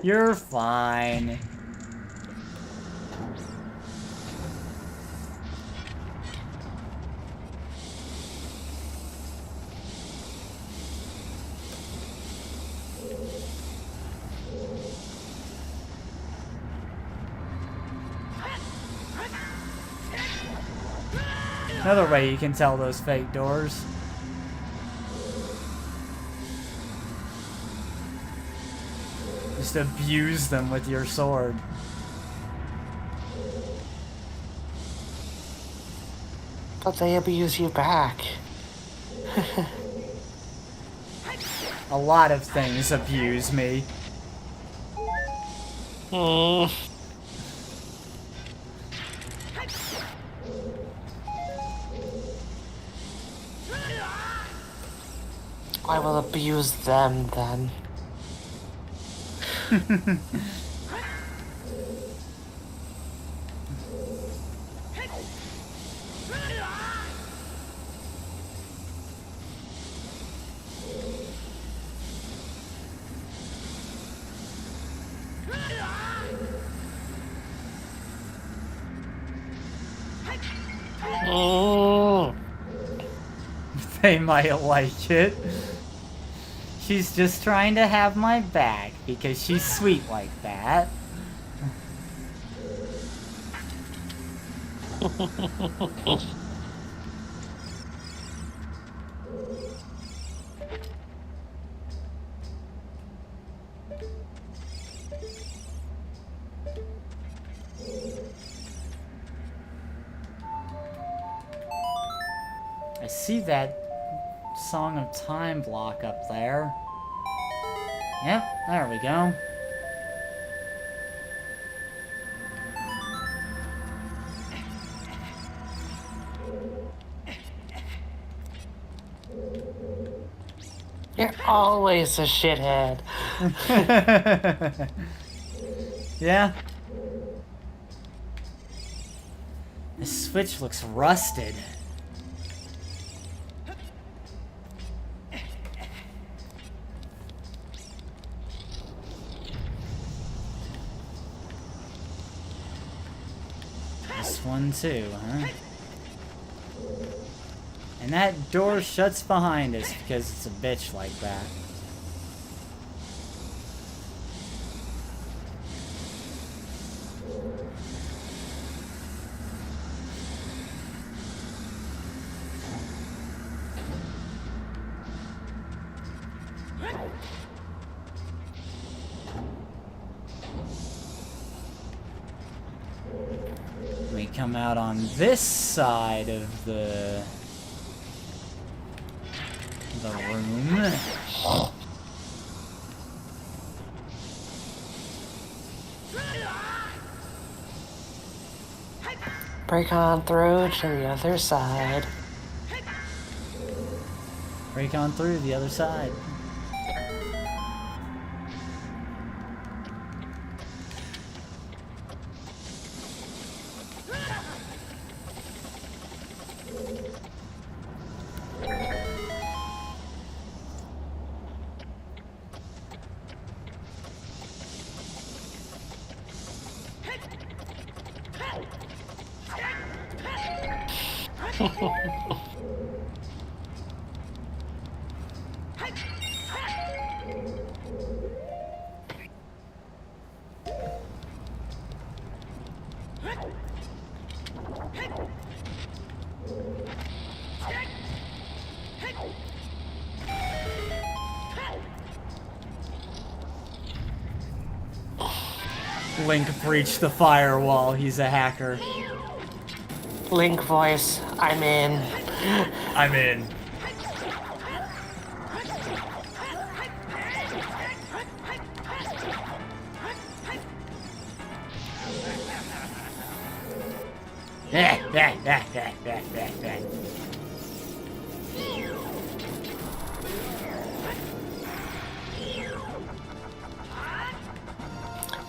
You're fine. Another way you can tell those fake doors. Just abuse them with your sword. But they abuse you back. A lot of things abuse me. I will abuse them then. They might like it. She's just trying to have my back because she's sweet like that. I see that Song of Time block up there. Yep, there we go. You're always a shithead. Yeah. This switch looks rusted. This one too, huh? And that door shuts behind us because it's a bitch like that. We come out on this side of the room. Break on through to the other side. Break on through the other side. Link breached the firewall. He's a hacker. Link voice, I'm in. I'm in.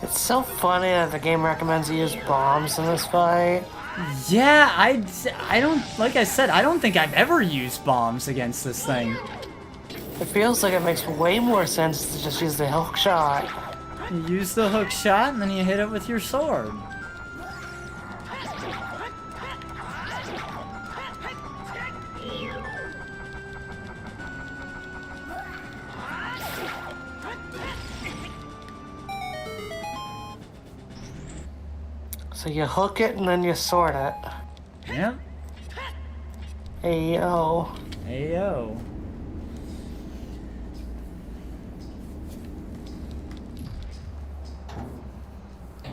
It's so funny that the game recommends you use bombs in this fight. Yeah, I don't, like I said, I don't think I've ever used bombs against this thing. It feels like it makes way more sense to just use the hook shot. You use the hook shot and then you hit it with your sword. So you hook it and then you sword it. Yep. Ayo. Ayo.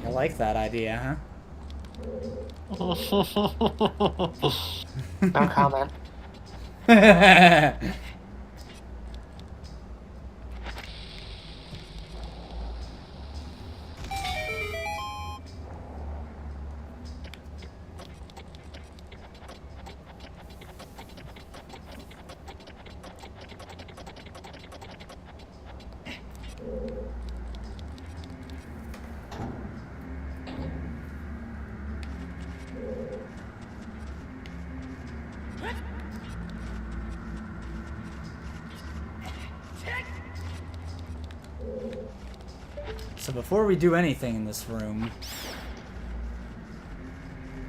I like that idea, No comment. huh? So before we do anything in this room,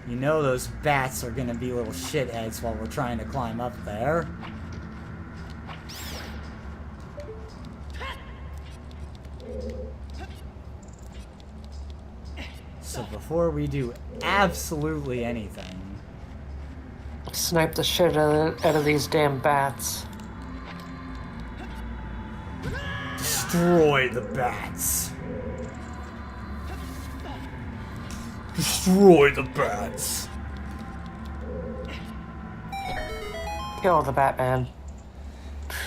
you know those bats are gonna be little shitheads while we're trying to climb up there. So before we do absolutely anything, Snipe the shit out of these damn bats. Destroy the bats. Destroy the bats. Kill the Batman.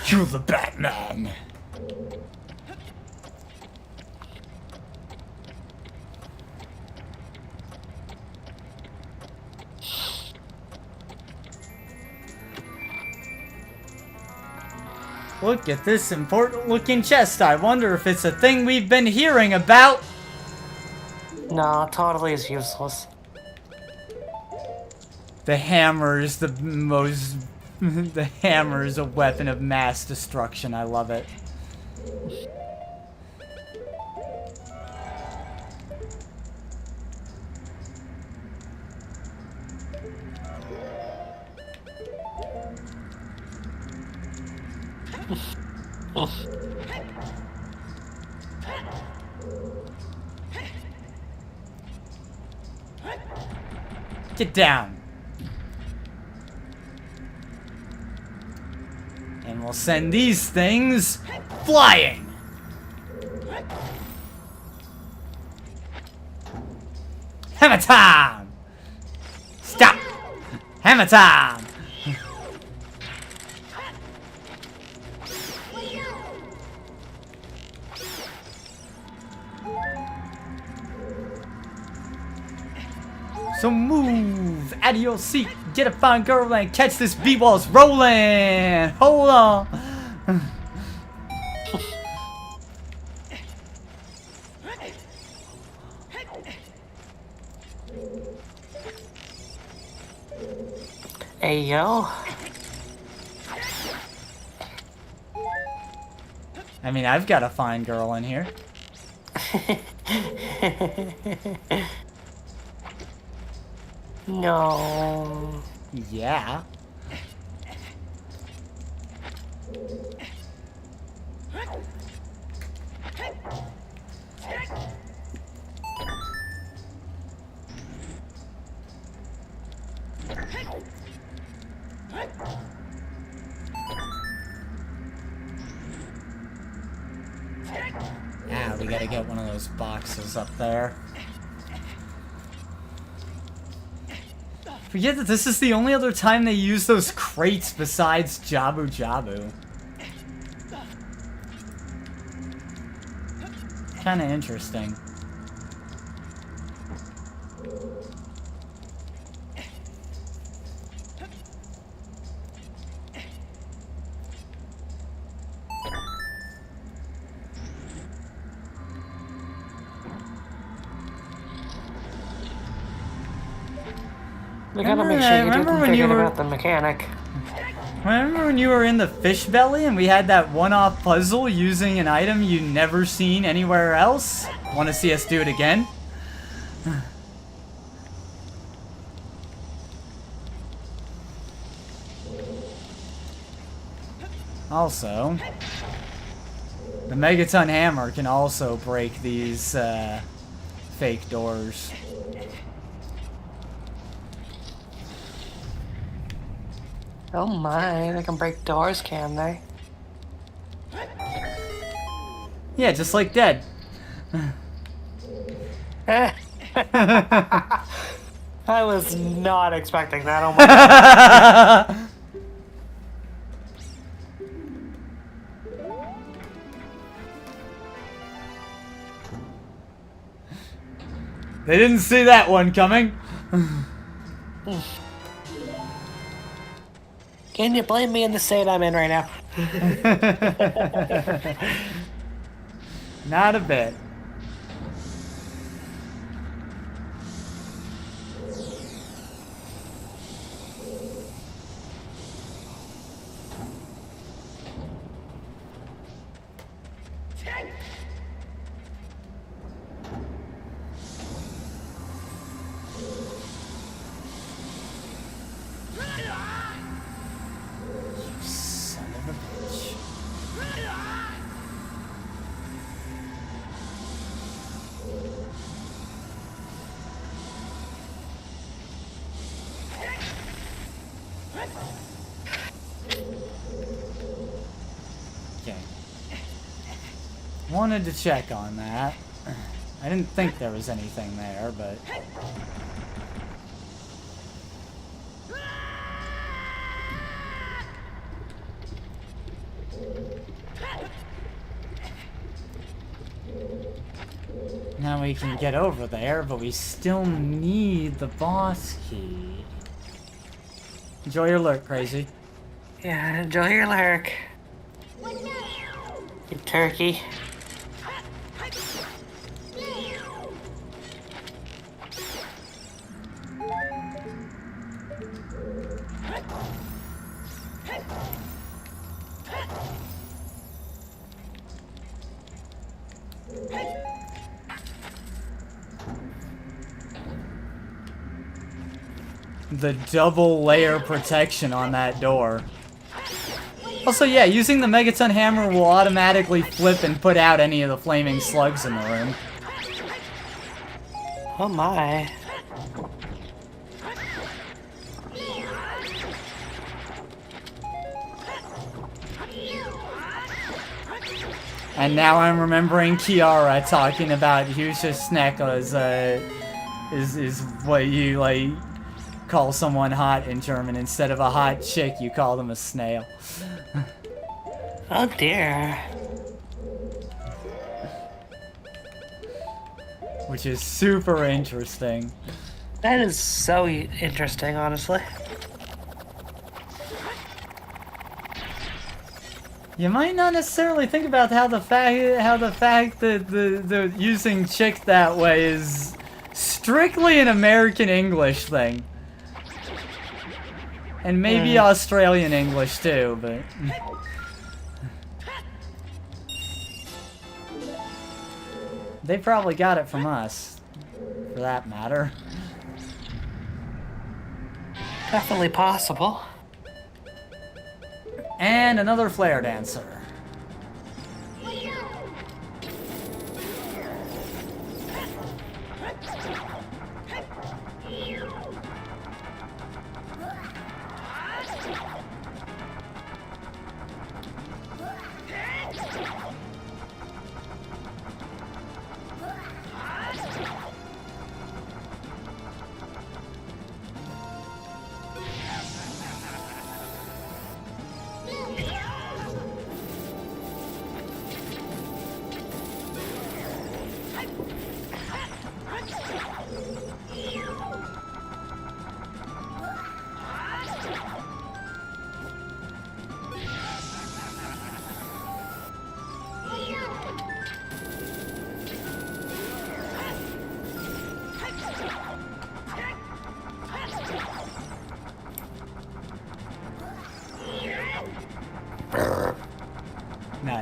You're the Batman. look at this important looking chest. I wonder if it's a thing we've been hearing about. No, totally is useless. The hammer is the most... the hammer is a weapon of mass destruction. I love it. Get down. And we'll send these things flying. Hammer time! Stop! Hammer time! So move out of your seat, get a fine girl and catch this B-Wall's rolling. Hold on. Hey, yo. I mean, I've got a fine girl in here. No. Yeah. Ah, we gotta get one of those boxes up there. Forget that this is the only other time they use those crates besides Jabu Jabu. Kinda interesting. We gotta make sure you Remember didn't when you forget were- about the mechanic. Remember when you were in the fish belly and we had that one-off puzzle using an item you'd never seen anywhere else? Want to see us do it again? Also, the Megaton Hammer can also break these fake doors. Oh my, they can break doors, can they? Yeah, just like Dead. I was not expecting that. Oh my god. They didn't see that one coming. Can you blame me in the state I'm in right now? Not a bit. Son of a bitch. Okay. Wanted to check on that. I didn't think there was anything there, but... Now we can get over there, but we still need the boss key. Enjoy your lurk, Crazy. Yeah, enjoy your lurk. You turkey. The double layer protection on that door. Also, yeah, using the Megaton Hammer will automatically flip and put out any of the flaming slugs in the room. Oh my. And now I'm remembering Kiara talking about Husha Snack is what you, like, call someone hot in German. Instead of a hot chick, you call them a snail. Oh dear. Which is super interesting. That is so interesting, honestly. You might not necessarily think about how the fact that the using chick that way is strictly an American English thing. And maybe Australian English too, but... They probably got it from us, for that matter. Definitely possible. And another flare dancer.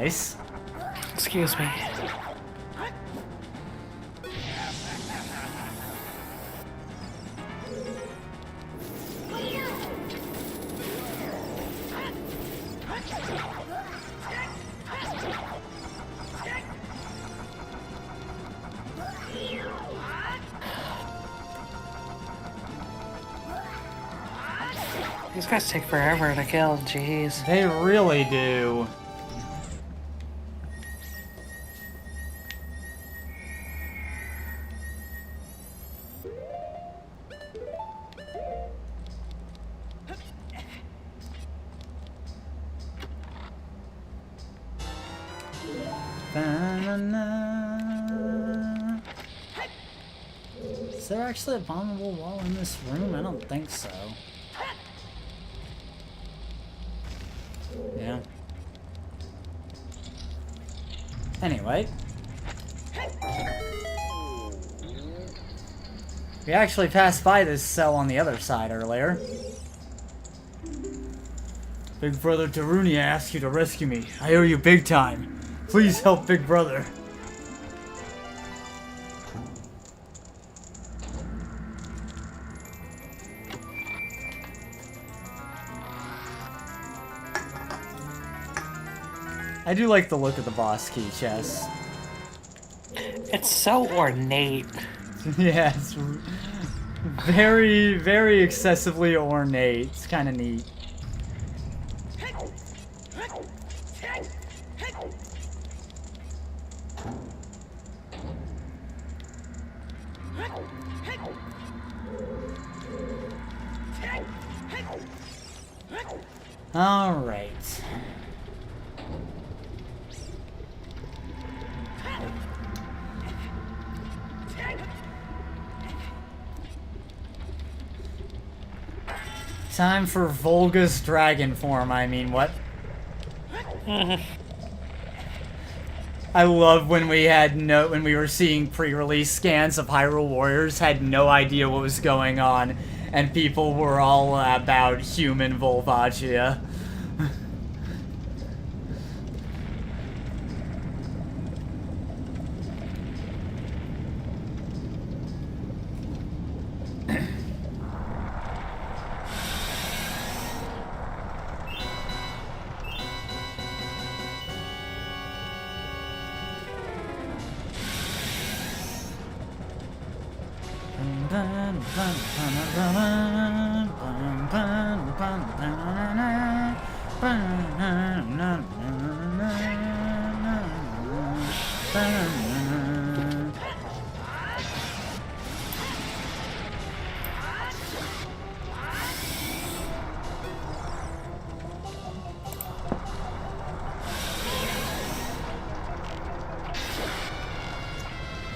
Nice. Excuse me. These guys take forever to kill, jeez. They really do. Is there actually a bombable wall in this room? I don't think so. Yeah. Anyway. We actually passed by this cell on the other side earlier. Big Brother Darunia asked you to rescue me. I owe you big time. Please help Big Brother. I do like the look of the boss key chest. It's so ornate. Yeah, it's very, very excessively ornate. It's kind of neat. All right. Time for Volga's dragon form. I mean, what? I love when we were seeing pre-release scans of Hyrule Warriors, had no idea what was going on, and people were all about human Volvagia.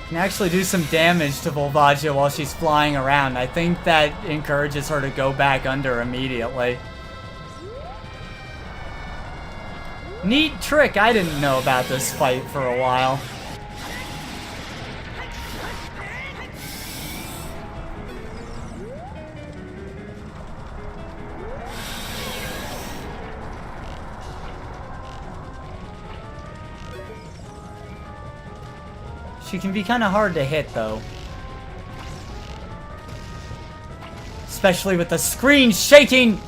Can actually do some damage to Volvagia while she's flying around. I think that encourages her to go back under immediately. Neat trick. I didn't know about this fight for a while. She can be kind of hard to hit, though. Especially with the screen shaking!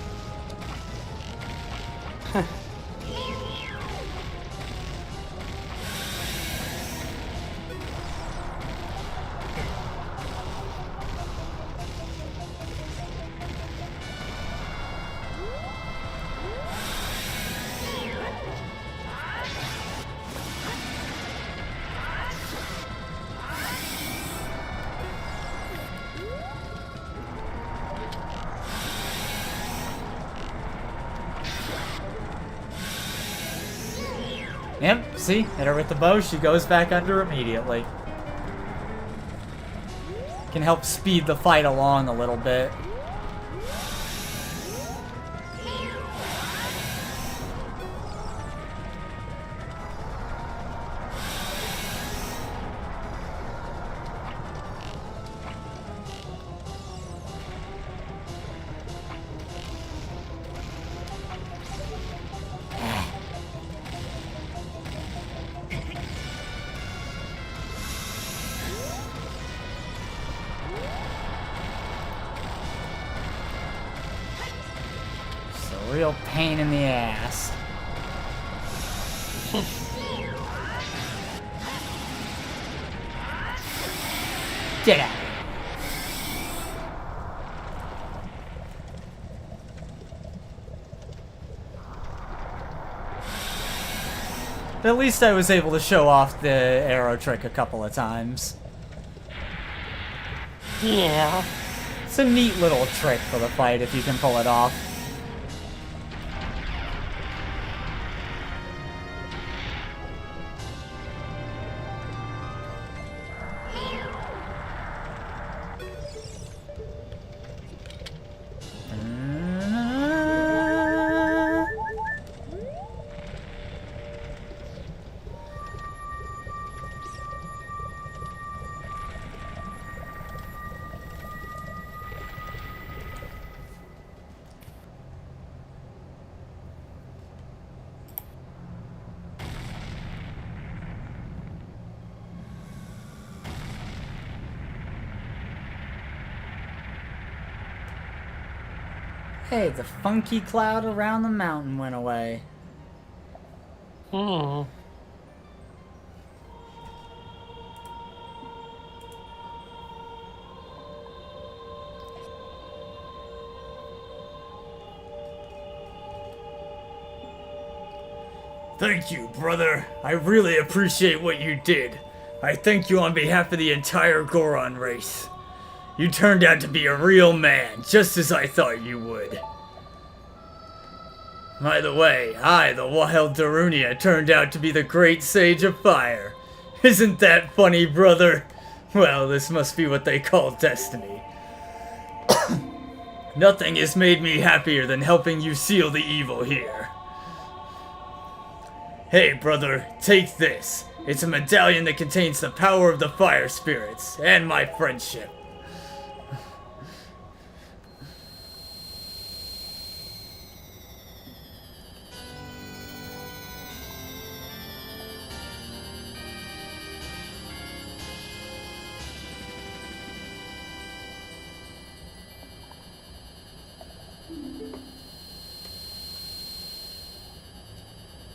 Yep, see? Hit her with the bow, she goes back under immediately. Can help speed the fight along a little bit. real pain in the ass. Get out. But at least I was able to show off the arrow trick a couple of times. Yeah. It's a neat little trick for the fight if you can pull it off. Hey, the funky cloud around the mountain went away. Thank you, brother. I really appreciate what you did. I thank you on behalf of the entire Goron race. You turned out to be a real man, just as I thought you would. By the way, I, the wild Darunia, turned out to be the great sage of fire. Isn't that funny, brother? Well, this must be what they call destiny. Nothing has made me happier than helping you seal the evil here. Hey, brother, take this. It's a medallion that contains the power of the fire spirits, and my friendship.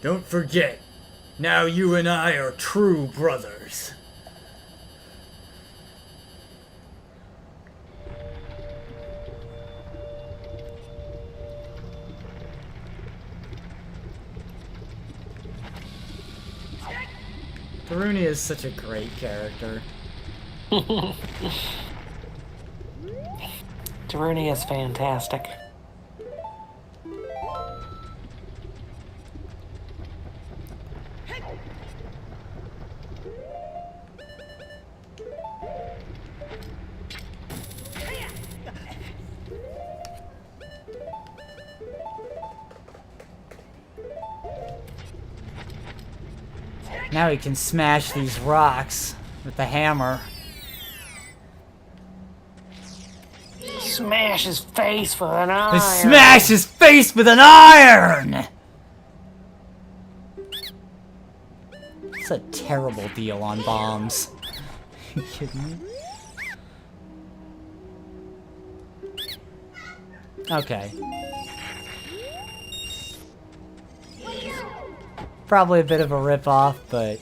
Don't forget, now you and I are true brothers. Darunia is such a great character. Darunia is fantastic. Now he can smash these rocks with the hammer. Smash his face with an iron. Smash his face with an iron! It's a terrible deal on bombs. Are you kidding me? Okay. Probably a bit of a ripoff, but...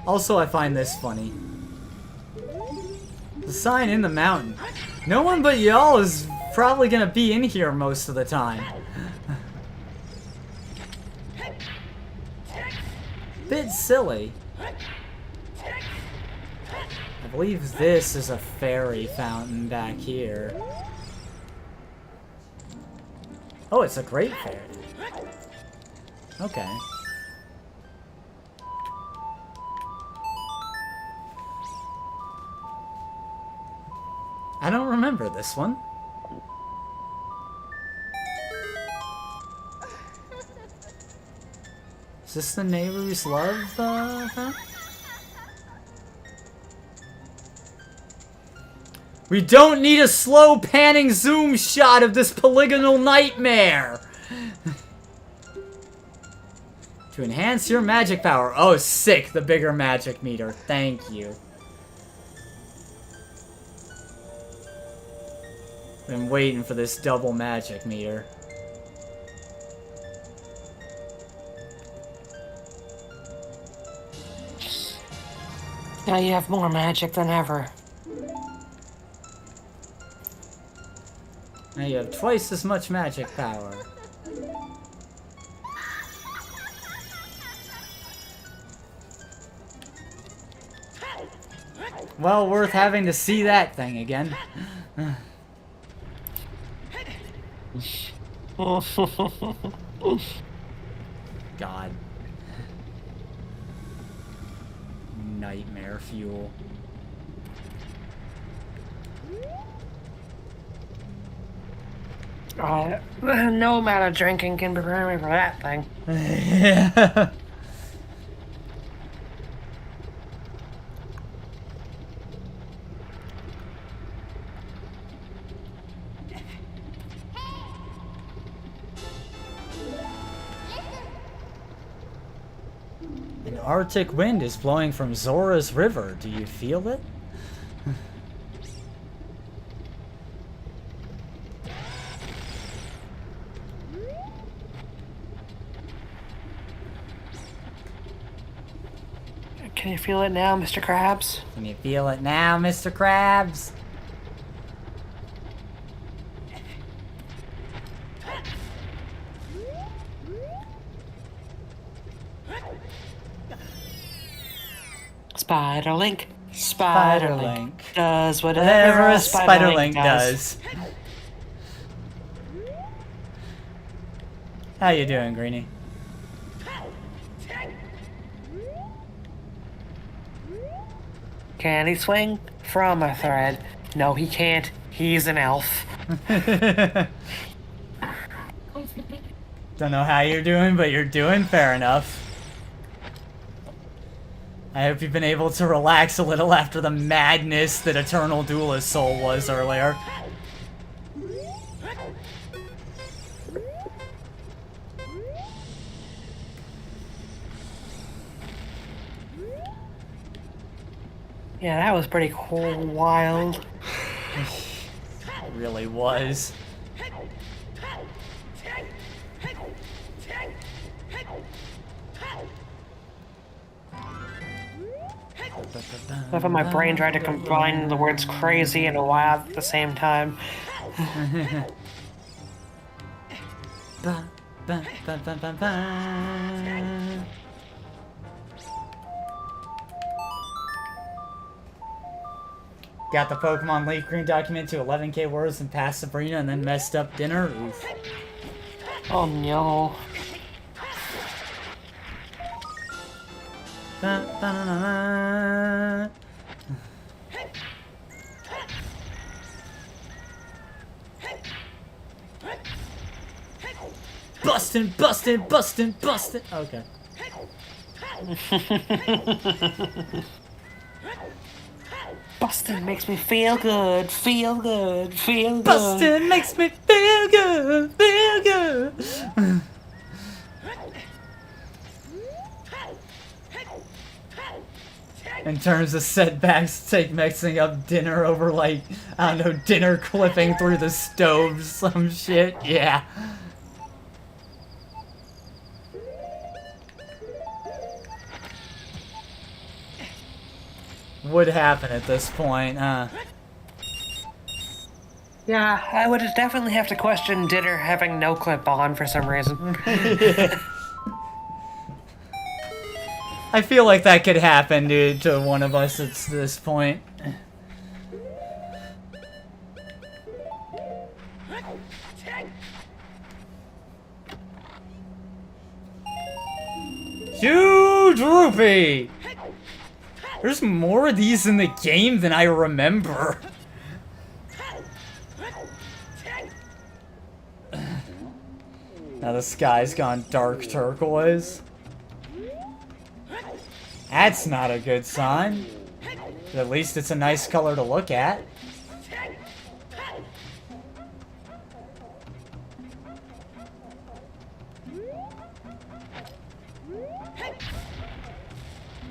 Also, I find this funny. The sign in the mountain. No one but y'all is probably gonna be in here most of the time. Bit silly. I believe this is a fairy fountain back here. Oh, it's a great fairy. Okay. I don't remember this one. Is this the Nehru's Love, huh? We don't need a slow panning zoom shot of this polygonal nightmare. To enhance your magic power. Oh, sick. The bigger magic meter. Thank you. Been waiting for this double magic meter. Now you have more magic than ever. Now you have twice as much magic power. Well, worth having to see that thing again. God. Nightmare fuel. No amount of drinking can prepare me for that thing. Yeah. An Arctic wind is blowing from Zora's River. Do you feel it? Can you feel it now, Mr. Krabs? Can you feel it now, Mr. Krabs? Spiderlink. Spiderlink does whatever Whatever a a Spiderlink does. How you doing, Greenie? Can he swing from a thread? No, he can't. He's an elf. Don't know how you're doing, but you're doing fair enough. I hope you've been able to relax a little after the madness that Eternal Duelist Soul was earlier. Yeah, that was pretty cool, wild. It really was. Love how my brain tried to combine the words crazy and wild at the same time. Ba, ba, ba, ba, ba, ba. Got the Pokemon Leaf Green document to 11k words and passed Sabrina and then messed up dinner. Oof. Oh no. Ba, ba, na, na, na. Bustin', bustin', bustin', bustin'. Okay. Bustin' makes me feel good, feel good, feel good. Bustin' makes me feel good, feel good. In terms of setbacks, take mixing up dinner over, like, I don't know, dinner clipping through the stove, some shit, yeah. Would happen at this point, huh? Yeah, I would definitely have to question dinner having no clip on for some reason. I feel like that could happen, dude, to one of us at this point. Huge rupee! There's more of these in the game than I remember. Now the sky's gone dark turquoise. That's not a good sign. But at least it's a nice color to look at.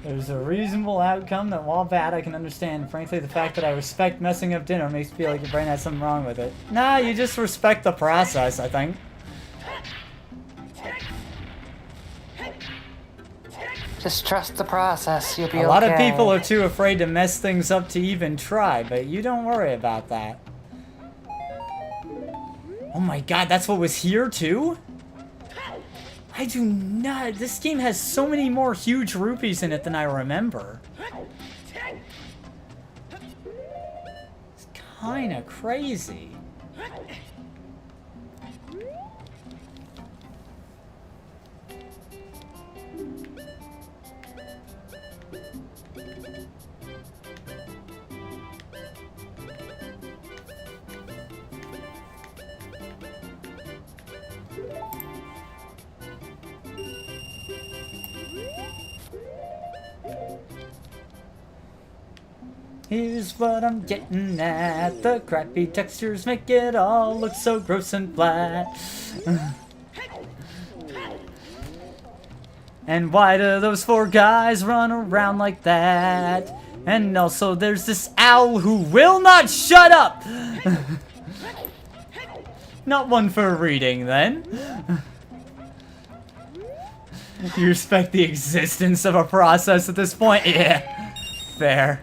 There's a reasonable outcome that, while bad, I can understand. Frankly, the fact that I respect messing up dinner makes me feel like your brain has something wrong with it. Nah, you just respect the process, I think. Just trust the process, you'll be okay. A lot of people are too afraid to mess things up to even try, but you don't worry about that. Oh my god, that's what was here too? I do not. This game has so many more huge rupees in it than I remember. It's kinda crazy. Here's what I'm getting at. The crappy textures make it all look so gross and flat. And why do those 4 guys run around like that? And also there's this owl who will not shut up! Not one for reading then. You respect the existence of a process at this point? Yeah, fair.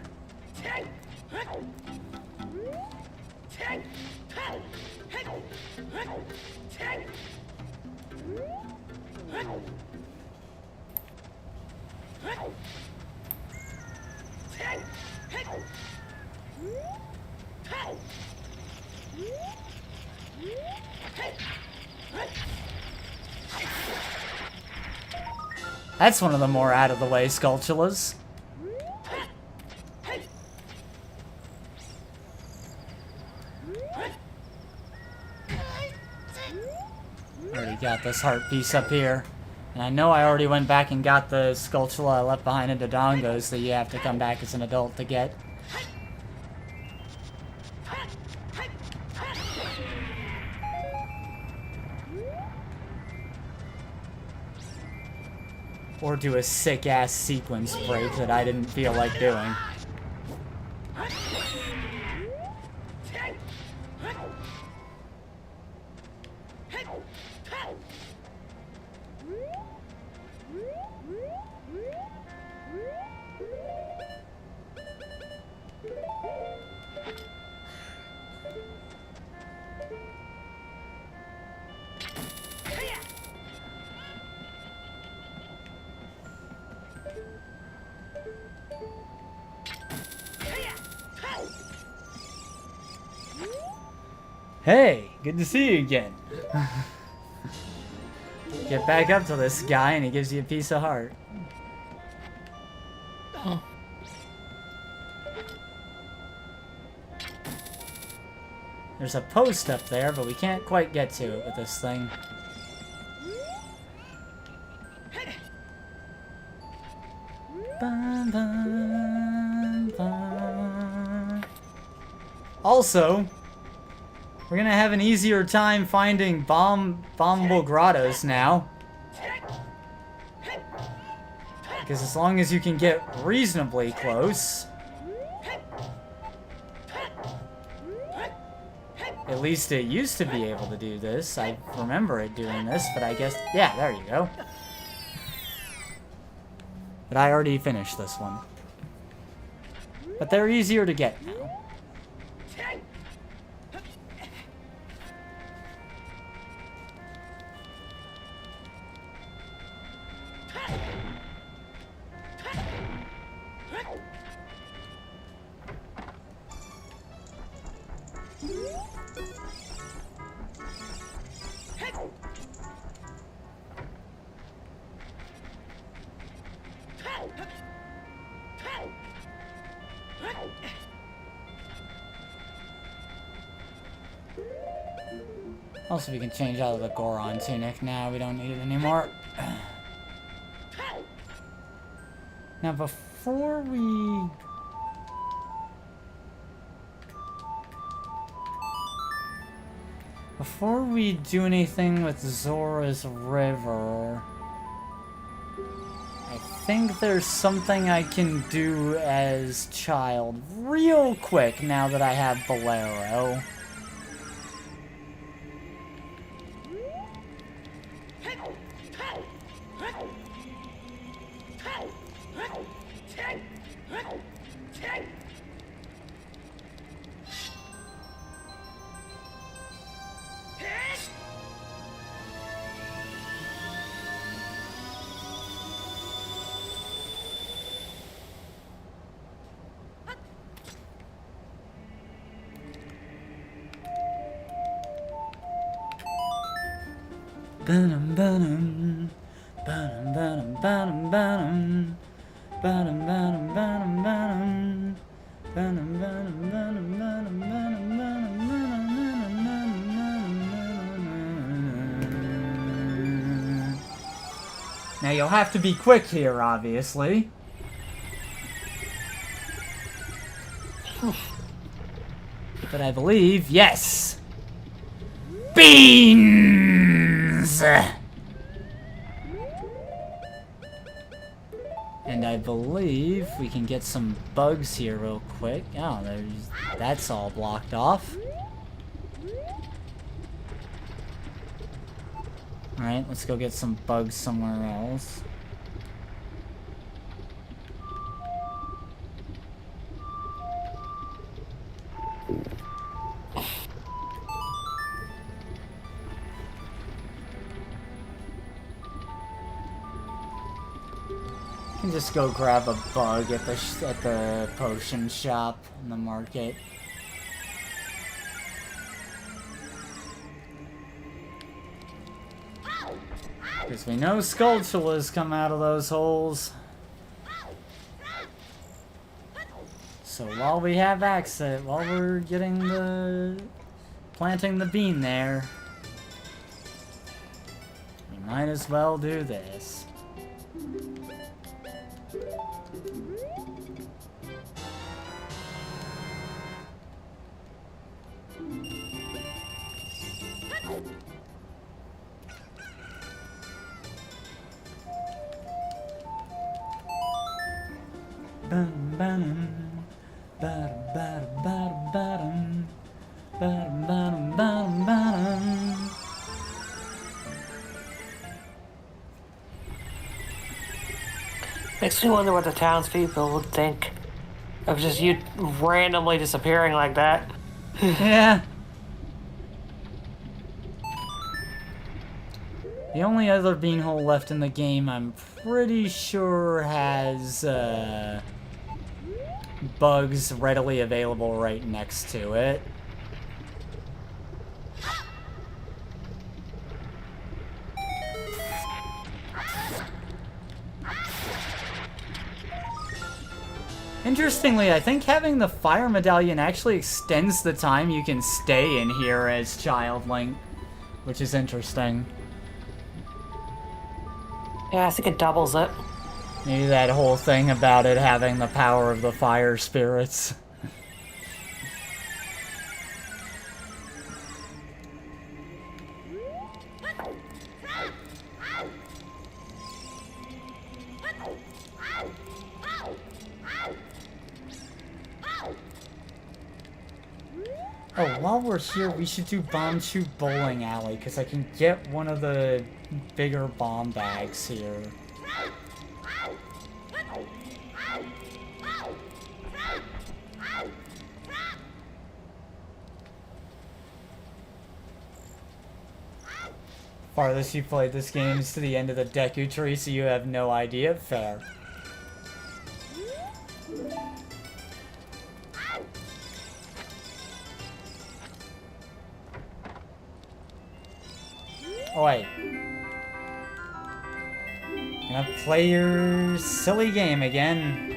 That's one of the more out-of-the-way sculptulas. Already got this heart piece up here. And I know I already went back and got the sculptula I left behind in Dodongos that you have to come back as an adult to get. Or do a sick-ass sequence break that I didn't feel like doing. Hey, good to see you again. Get back up to this guy and he gives you a piece of heart. Oh. There's a post up there, but we can't quite get to it with this thing. Bum, bum, bum. Also, we're gonna have an easier time finding bombable grottos now. Because as long as you can get reasonably close, at least it used to be able to do this. I remember it doing this, but I guess, yeah, there you go. But I already finished this one. But they're easier to get now. Also, we can change out of the Goron tunic now. We don't need it anymore. Now, before we... Before we do anything with Zora's River, I think there's something I can do as Child real quick now that I have Bolero. Ba-dum, ba-dum, ba-dum, ba-dum, ba-dum, ba-dum, ba-dum, ba-dum, ba-dum, ba-dum, ba-dum, ba-dum, ba-dum, ba-dum, ba-dum, ba-dum. Now you'll have to be quick here, obviously. But I believe, yes! Beans! And I believe we can get some bugs here real quick. Oh, that's all blocked off. Alright, let's go get some bugs somewhere else. Can just go grab a bug at the potion shop in the market. Because we know Skulltulas come out of those holes. So while we have access, while we're planting the bean there, we might as well do this. Makes me wonder what the townspeople would think of just you randomly disappearing like that. Yeah. The only other beanhole left in the game, I'm pretty sure has bugs readily available right next to it. Interestingly, I think having the fire medallion actually extends the time you can stay in here as Child Link, which is interesting. Yeah, I think it doubles it. Maybe that whole thing about it having the power of the fire spirits. Oh, while we're here, we should do Bomb Shoot Bowling Alley, because I can get one of the bigger bomb bags here. Farthest you played this game is to the end of the Deku Tree, so you have no idea? Fair. Oh wait. Gonna play your silly game again.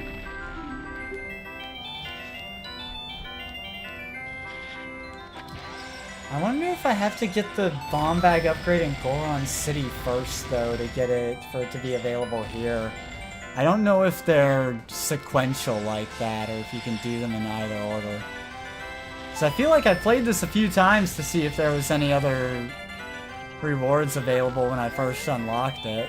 I wonder if I have to get the bomb bag upgrade in Goron City first, though, to get it, for it to be available here. I don't know if they're sequential like that, or if you can do them in either order. So I feel like I played this a few times to see if there was any other rewards available when I first unlocked it.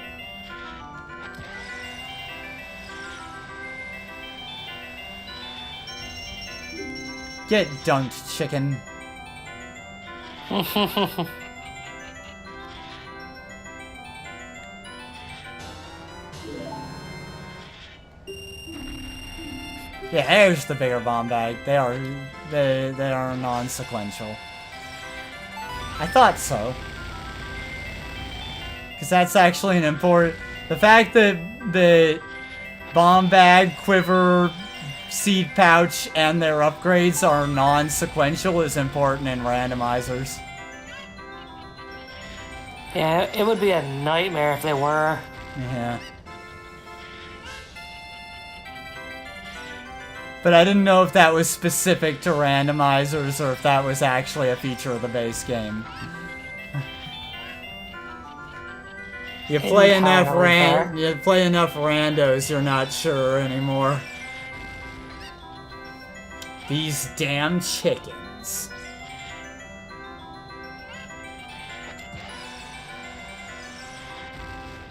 Get dunked, chicken. Yeah, there's the bigger bomb bag. They are non-sequential. I thought so. Because that's actually an important... The fact that the bomb bag, quiver, seed pouch, and their upgrades are non-sequential is important in randomizers. Yeah, it would be a nightmare if they were. Yeah. But I didn't know if that was specific to randomizers or if that was actually a feature of the base game. You play enough randos, you're not sure anymore. These damn chickens.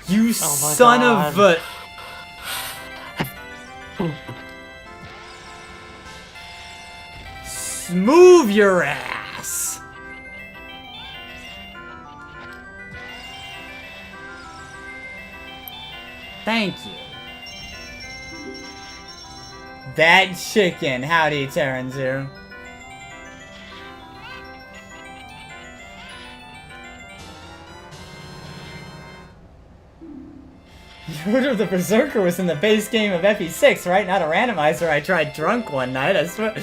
You son of a... Move your ass! Thank you. That chicken. Howdy, Terranzu. Yoda the Berserker was in the base game of FE6, right? Not a randomizer I tried drunk one night, I swear.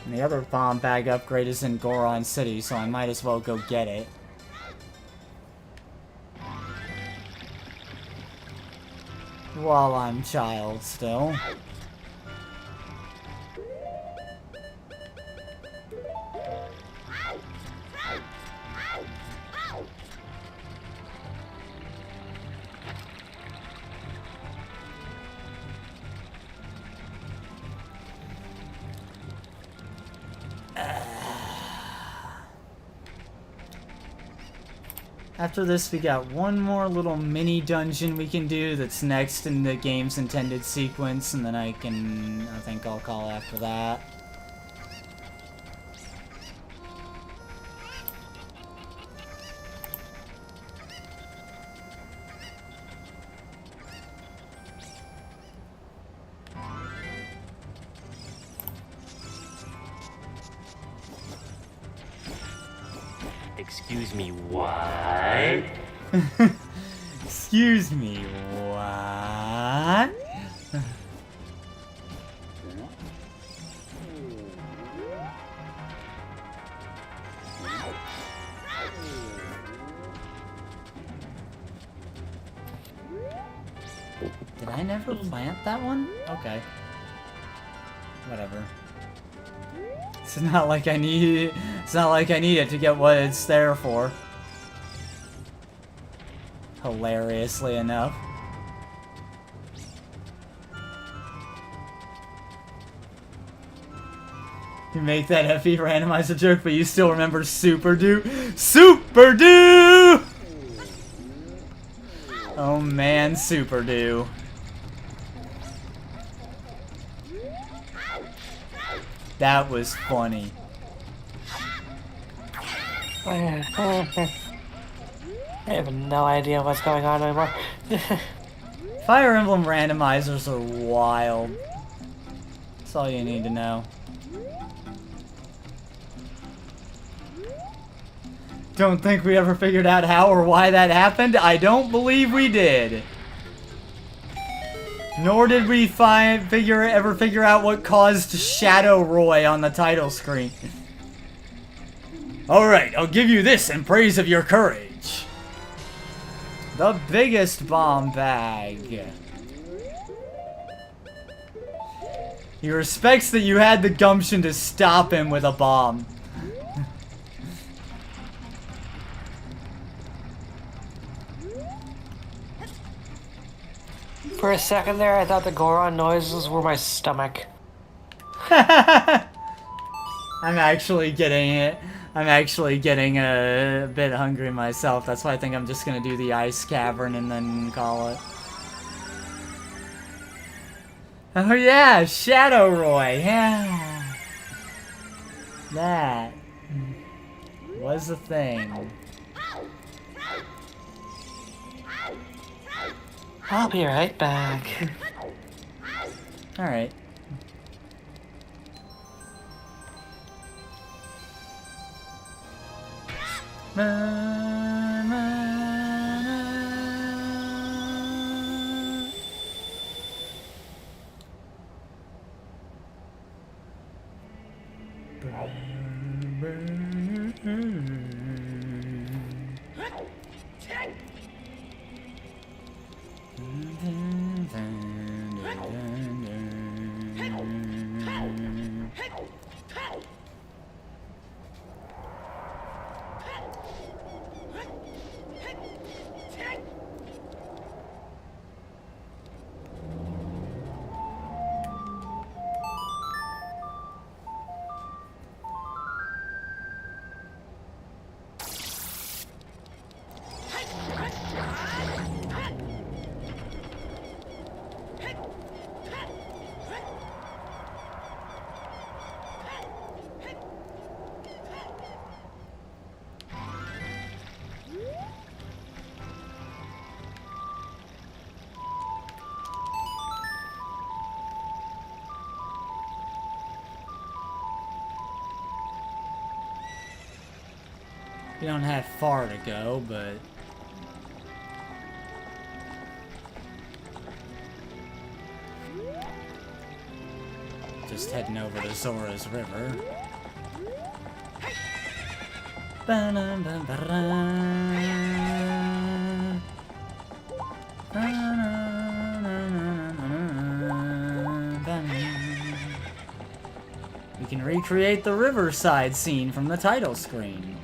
And the other bomb bag upgrade is in Goron City, so I might as well go get it. While I'm child still. After this, we got one more little mini dungeon we can do that's next in the game's intended sequence, and then I think I'll call after that. Excuse me, what? Excuse me, what? Did I never plant that one? Okay. Whatever. It's not like I need it. It's not like I need it to get what it's there for. Hilariously enough. You make that FE randomizer joke, but you still remember Super Do? Super Do! Oh man, Super Do. That was funny. I have no idea what's going on anymore. Fire Emblem randomizers are wild. That's all you need to know. Don't think we ever figured out how or why that happened? I don't believe we did. Nor did we ever figure out what caused Shadow Roy on the title screen. Alright, I'll give you this in praise of your courage. The biggest bomb bag. He respects that you had the gumption to stop him with a bomb. For a second there, I thought the Goron noises were my stomach. I'm actually getting it. I'm actually getting a bit hungry myself. That's why I think I'm just gonna do the ice cavern and then call it. Oh yeah, Shadow Roy. Yeah. That was a thing. I'll be right back. Alright. We don't have far to go, but... just heading over to Zora's River. We can recreate the riverside scene from the title screen.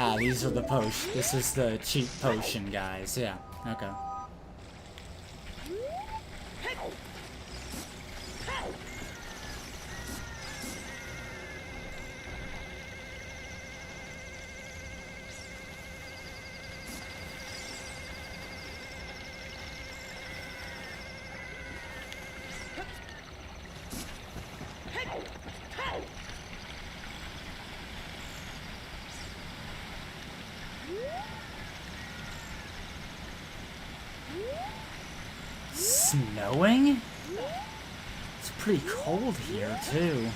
Ah, these are the potions. This is the cheap potion, guys. Yeah, okay. Snowing? It's pretty cold here, too.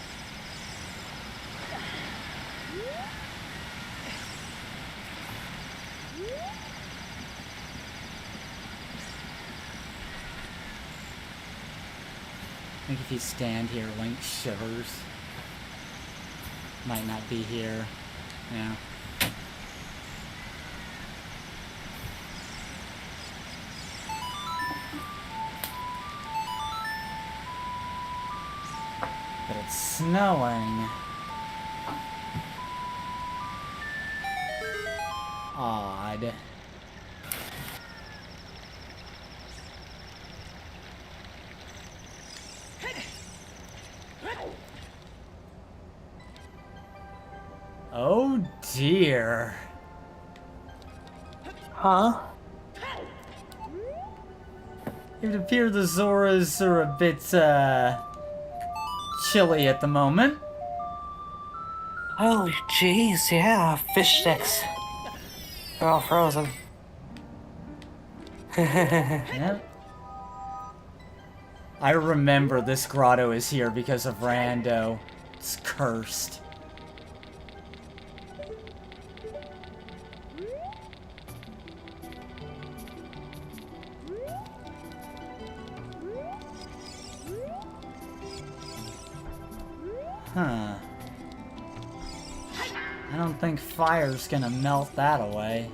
I think if you stand here, Link shivers. Might not be here. Yeah. But it's snowing. Odd. Oh dear. Huh? It would appear the Zoras are a bit, chilly at the moment. Oh, jeez, yeah, fish sticks. They're all frozen. Yep. I remember this grotto is here because of Rando. It's cursed. Huh. I don't think fire's gonna melt that away.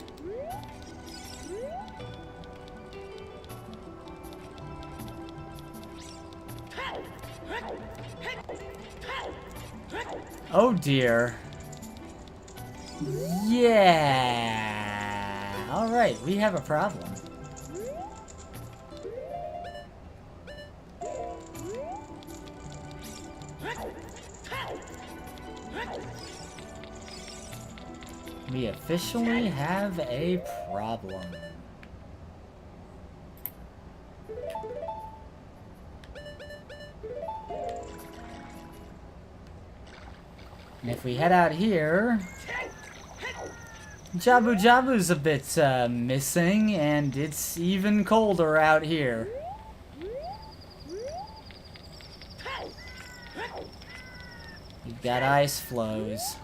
Oh dear. Yeah. Alright, we have a problem. We officially have a problem. And if we head out here, Jabu Jabu's a bit missing, and it's even colder out here. We've got ice flows.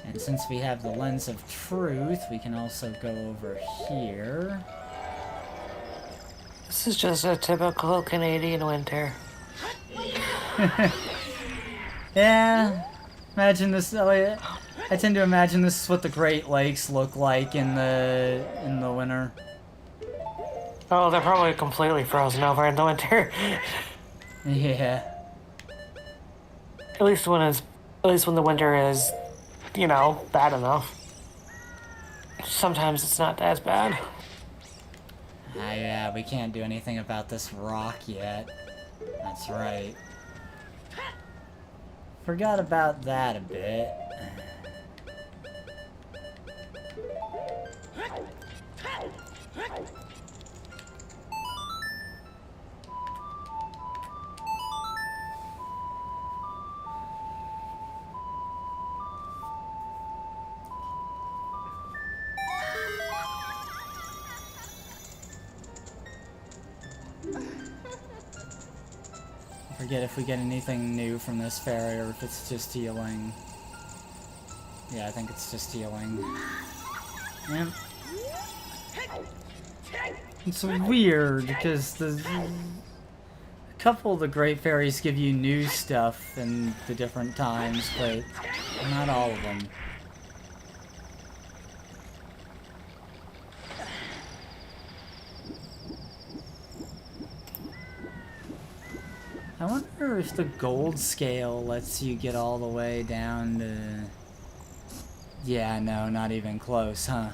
And since we have the lens of truth, we can also go over here. This is just a typical Canadian winter. Yeah, imagine this. I tend to imagine this is what the Great Lakes look like in the winter. Oh, they're probably completely frozen over in the winter. Yeah. At least when the winter is, you know, bad enough. Sometimes it's not as bad. Yeah, we can't do anything about this rock yet. That's right. Forgot about that a bit. Forget if we get anything new from this fairy or if it's just healing. Yeah, I think it's just healing. Yep. It's weird because a couple of the great fairies give you new stuff in the different times, but not all of them. I wonder if the gold scale lets you get all the way down to... Yeah, no, not even close, huh?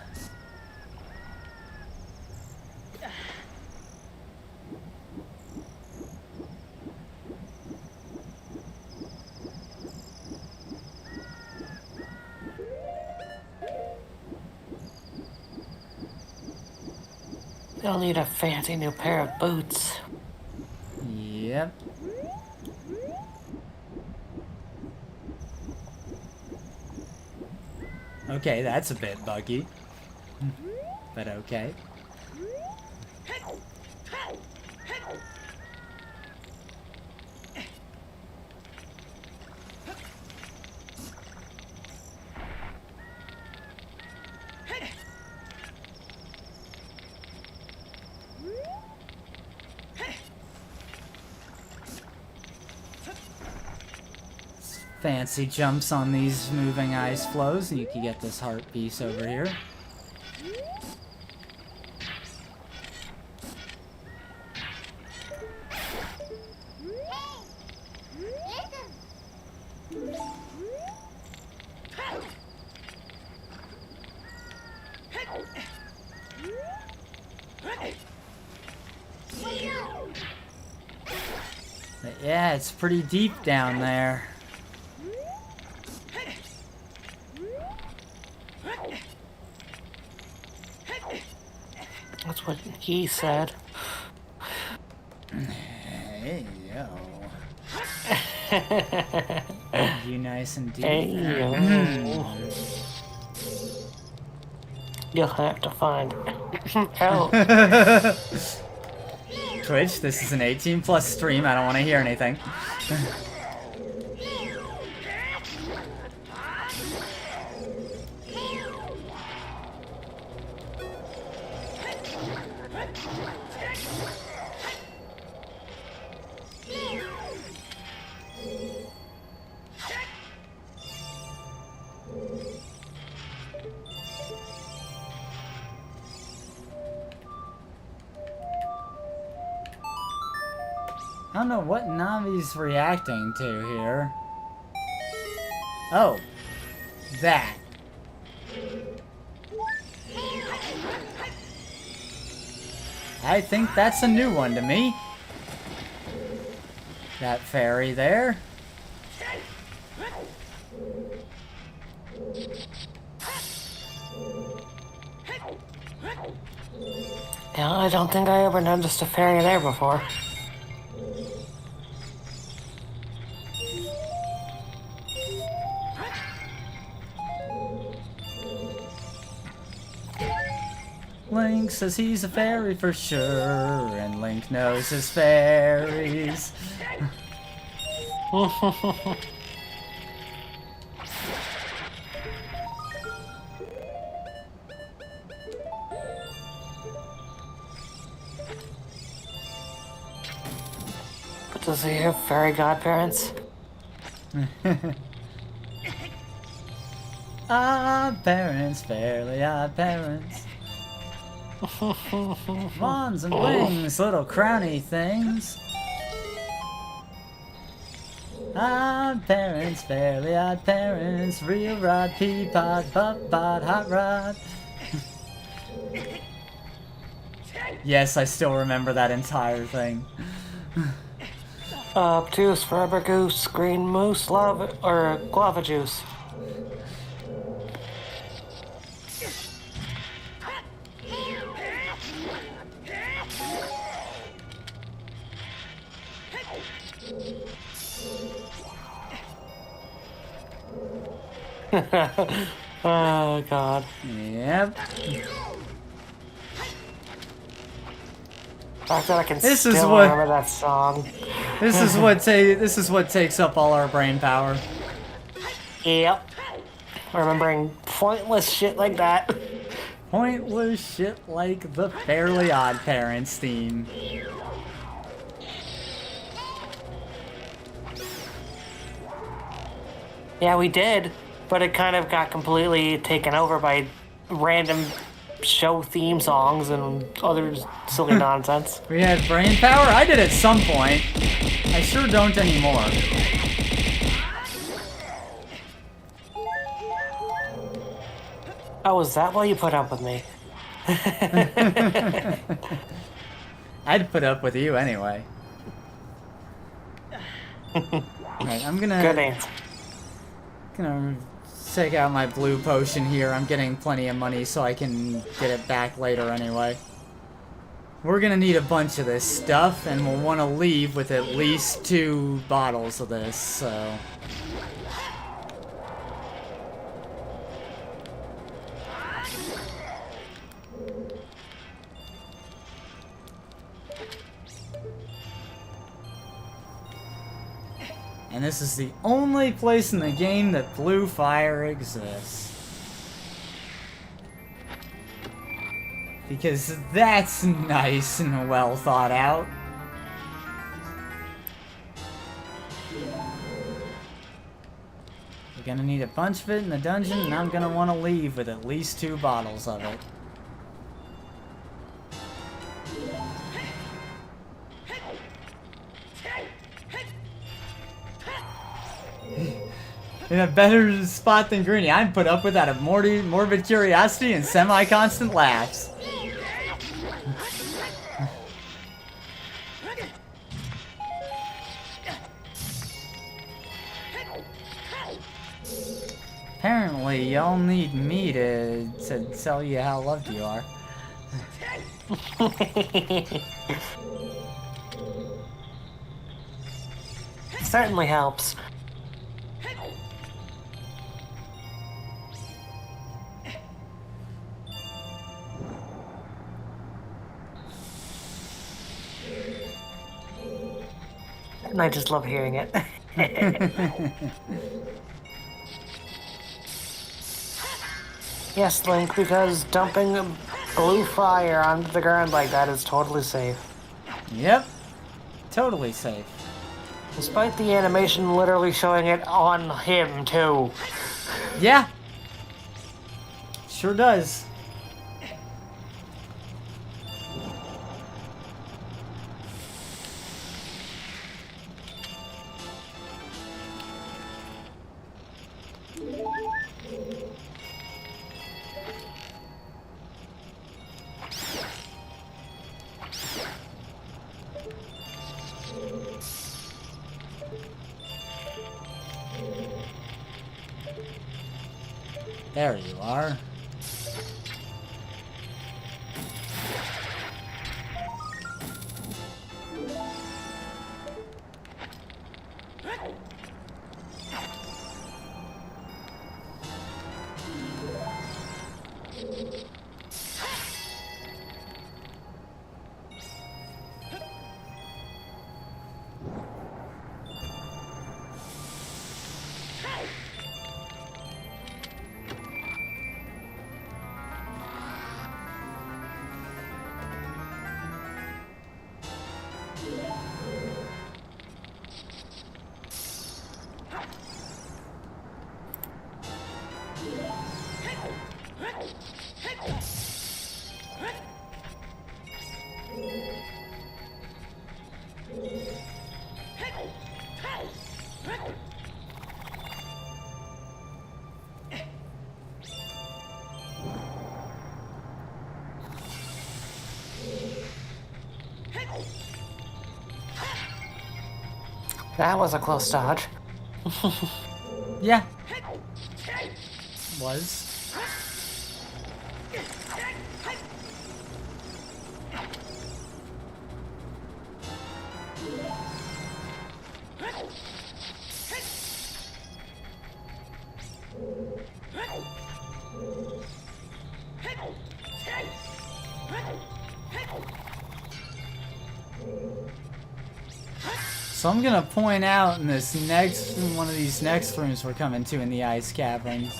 They'll need a fancy new pair of boots. Yep. Okay, that's a bit buggy. But okay. Fancy jumps on these moving ice flows, and you can get this heart piece over here. But yeah, it's pretty deep down there. That's what he said. Hey, yo. You nice and deep. Hey, you'll have to find out. Twitch, this is an 18+ stream. I don't want to hear anything. I don't know what Navi's reacting to here. Oh. That. I think that's a new one to me. That fairy there. Yeah, I don't think I ever noticed a fairy there before. Link says he's a fairy for sure, and Link knows his fairies. But does he have fairy godparents? Odd parents, fairly odd parents. Wands and wings, little crowny things. Odd parents, fairly odd parents. Real rod, pea pod, pup pod, hot rod. Yes, I still remember that entire thing. Obtuse, forever goose, green moose, love, or guava juice. Oh God. Yep. I feel like I can This still is what- remember that song. This is what takes up all our brain power. Yep. Remembering pointless shit like that. Pointless shit like the Fairly Odd Parents theme. Yeah, we did, but it kind of got completely taken over by random show theme songs and other silly nonsense. We had brain power? I did at some point. I sure don't anymore. Oh, is that why you put up with me? I'd put up with you anyway. Alright, I'm Good gonna answer. take out my blue potion here. I'm getting plenty of money so I can get it back later anyway. We're gonna need a bunch of this stuff, and we'll want to leave with at least 2 bottles of this, so... And this is the only place in the game that blue fire exists. Because that's nice and well thought out. We're gonna need a bunch of it in the dungeon, and I'm gonna want to leave with at least 2 bottles of it. In a better spot than Greenie, I'm put up with out of morbid curiosity and semi-constant laughs. Apparently, y'all need me to tell you how loved you are. Certainly helps. And I just love hearing it. Yes, Link, because dumping blue fire onto the ground like that is totally safe. Yep. Totally safe. Despite the animation literally showing it on him, too. Yeah. Sure does. There you are. That was a close dodge. Yeah. Was. So I'm gonna point out in this next one of these next rooms we're coming to in the ice caverns.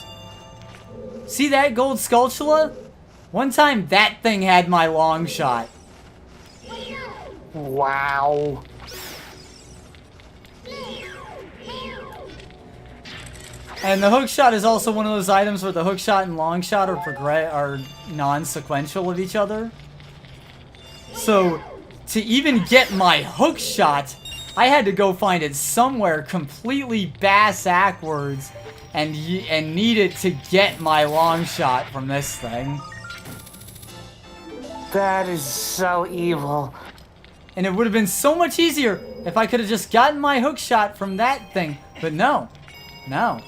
See that gold sculptula? One time that thing had my long shot. Wow. And the hook shot is also one of those items where the hook shot and long shot are non-sequential with each other. So to even get my hook shot, I had to go find it somewhere completely bass-ackwards and need it to get my long shot from this thing. That is so evil. And it would have been so much easier if I could have just gotten my hook shot from that thing. But no. No.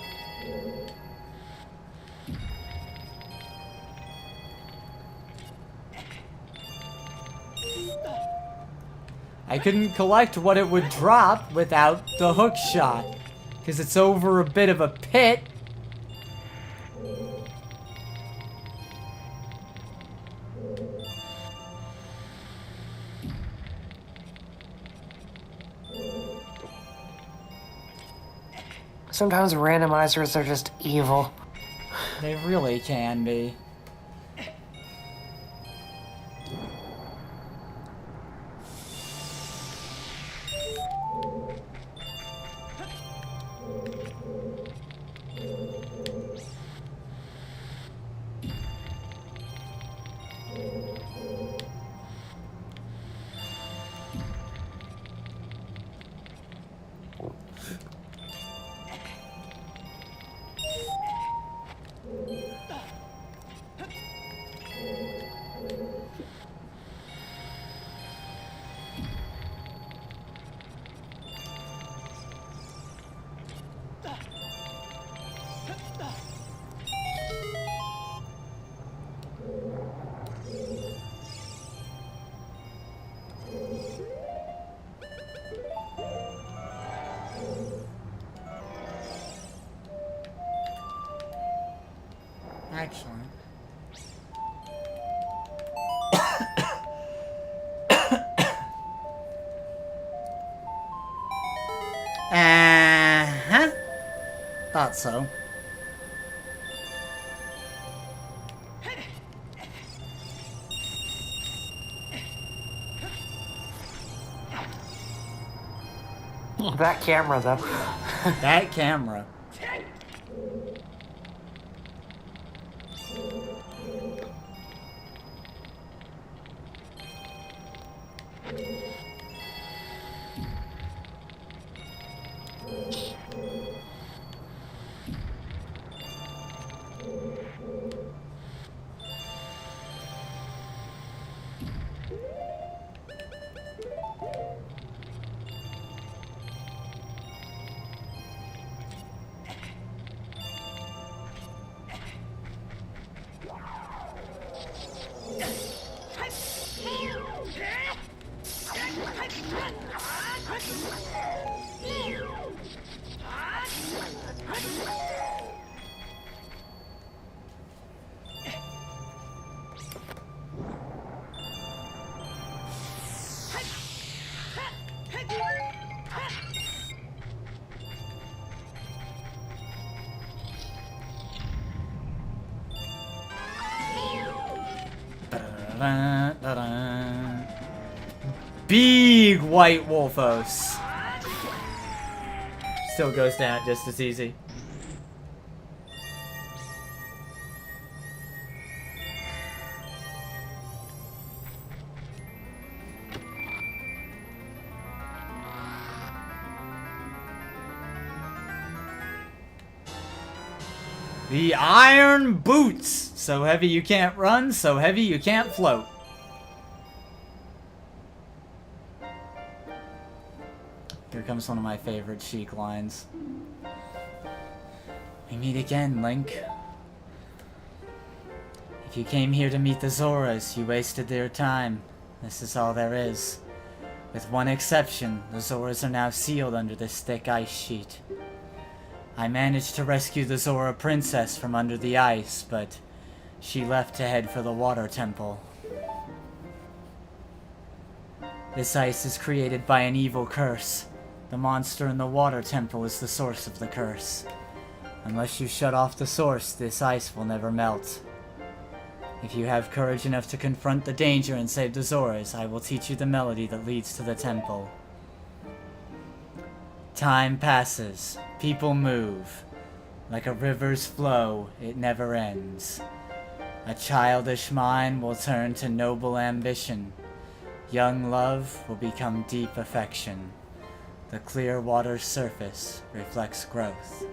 I couldn't collect what it would drop without the hook shot. Because it's over a bit of a pit. Sometimes randomizers are just evil. They really can be. actually. Uh-huh. Thought so. That camera, though. That camera. Da-da-da-da. Big white wolfos. Still goes down just as easy. The iron boots. So heavy you can't run, so heavy you can't float. Here comes one of my favorite Sheik lines. We meet again, Link. If you came here to meet the Zoras, you wasted their time. This is all there is. With one exception, the Zoras are now sealed under this thick ice sheet. I managed to rescue the Zora princess from under the ice, but she left to head for the water temple. This ice is created by an evil curse. The monster in the water temple is the source of the curse. Unless you shut off the source, this ice will never melt. If you have courage enough to confront the danger and save the Zoras, I will teach you the melody that leads to the temple. Time passes. People move. Like a river's flow, it never ends. A childish mind will turn to noble ambition. Young love will become deep affection. The clear water's surface reflects growth.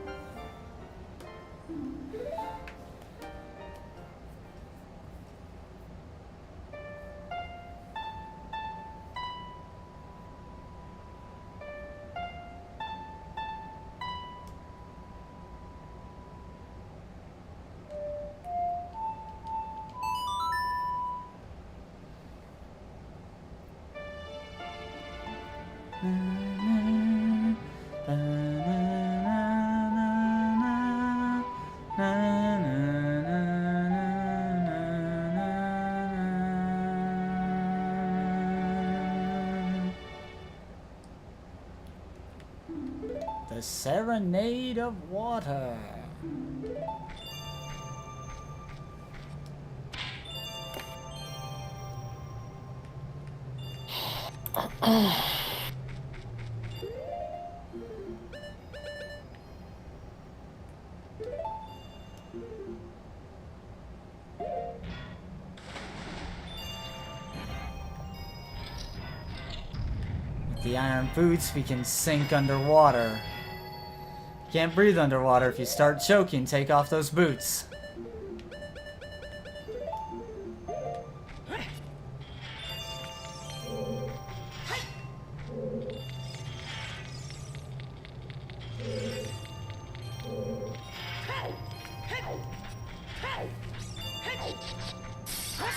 The Serenade of Water. With the iron boots, we can sink underwater. Can't breathe underwater. If you start choking, take off those boots.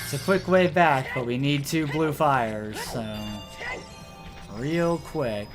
It's a quick way back, but we need 2 blue fires, so real quick.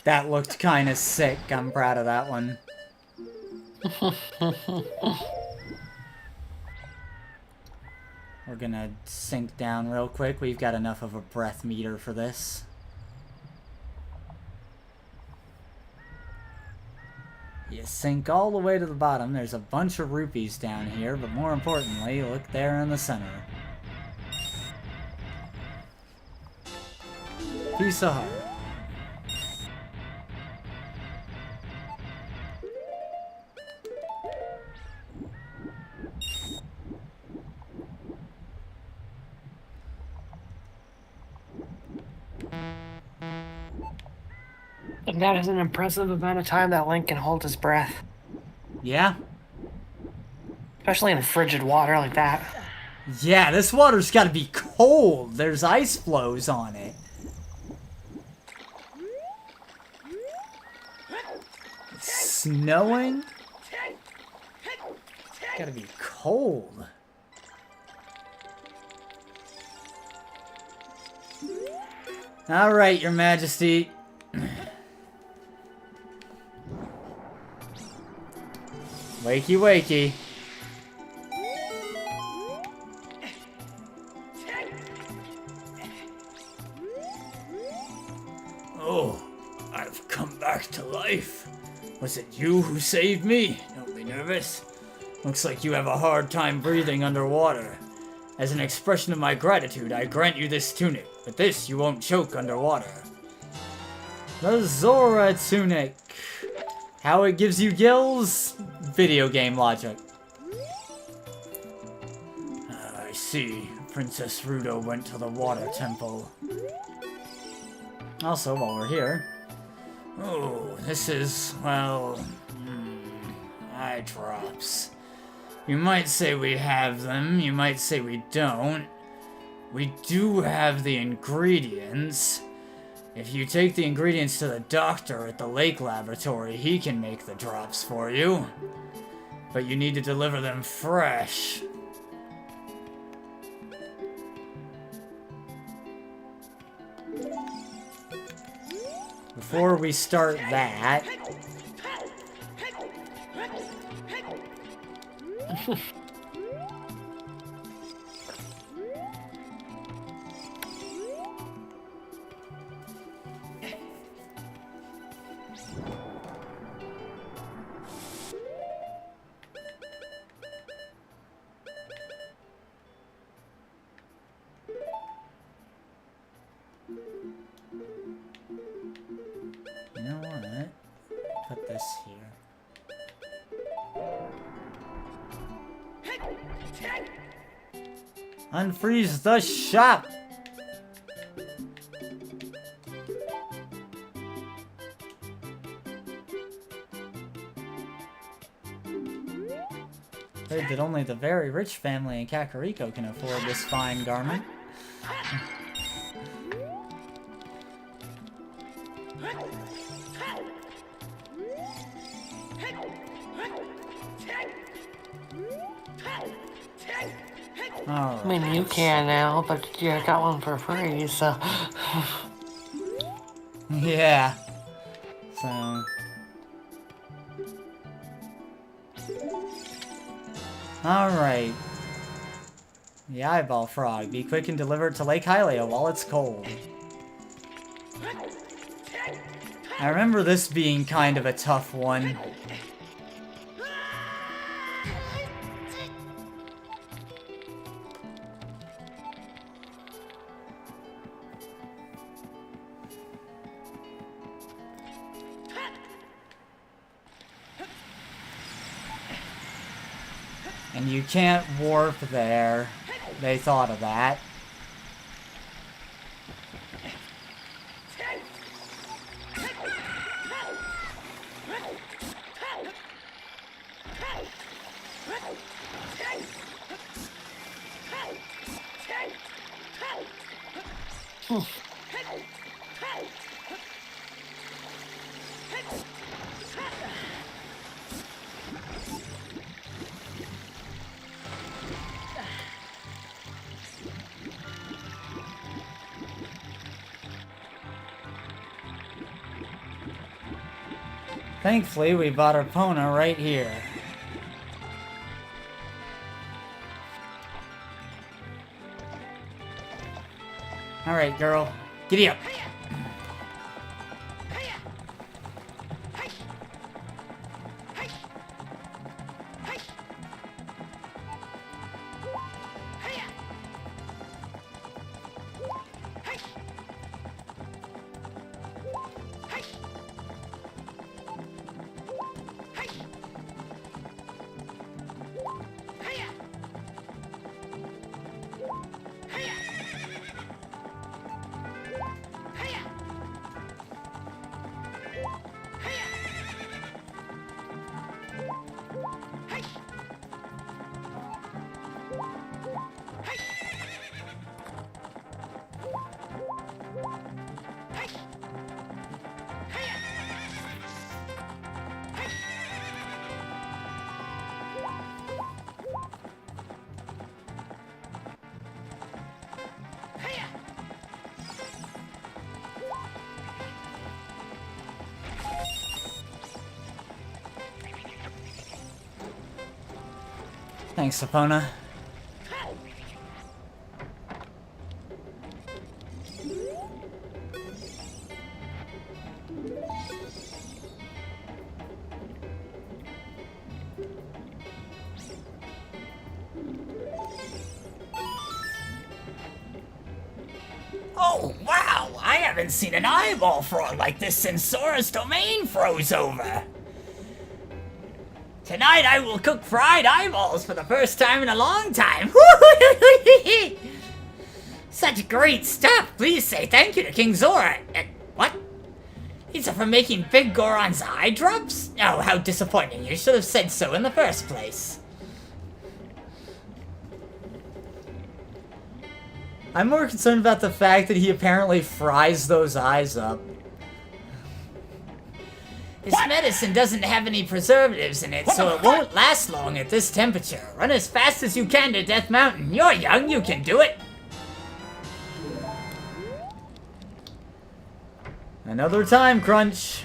That looked kind of sick. I'm proud of that one. We're gonna sink down real quick. We've got enough of a breath meter for this. You sink all the way to the bottom. There's a bunch of rupees down here, but more importantly, look there in the center. Piece of heart. And that is an impressive amount of time that Link can hold his breath. Yeah? Especially in frigid water like that. Yeah, this water's gotta be cold. There's ice flows on it. It's snowing? It's gotta be cold. Alright, Your Majesty. Wakey, wakey. Oh, I've come back to life. Was it you who saved me? Don't be nervous. Looks like you have a hard time breathing underwater. As an expression of my gratitude, I grant you this tunic. With this, you won't choke underwater. The Zora tunic. How it gives you gills? Video game logic. I see. Princess Rudo went to the water temple. Also, while we're here, Oh, this is, well, eye drops. You might say we have them, you might say we don't. We do have the ingredients. If you take the ingredients to the doctor at the lake laboratory, he can make the drops for you. But you need to deliver them fresh. before we start that... You know what? Put this here. Unfreeze the shop! Heard that only the very rich family in Kakariko can afford this fine garment. I mean, you can now, but you got one for free, so... Yeah. So... Alright. The eyeball frog. Be quick and deliver it to Lake Hylia while it's cold. I remember this being kind of a tough one. And you can't warp there. They thought of that. Thankfully, we bought our Pona right here. Alright, girl. Giddy up. Thanks, Epona. Oh, wow! I haven't seen an eyeball frog like this since Sora's domain froze over. Tonight I will cook fried eyeballs for the first time in a long time. Such great stuff. Please say thank you to King Zora. What? These are for making Big Goron's eye drops? Oh, how disappointing. You should have said so in the first place. I'm more concerned about the fact that he apparently fries those eyes up. This medicine doesn't have any preservatives in it, so it won't last long at this temperature. Run as fast as you can to Death Mountain. You're young, you can do it. Another time crunch.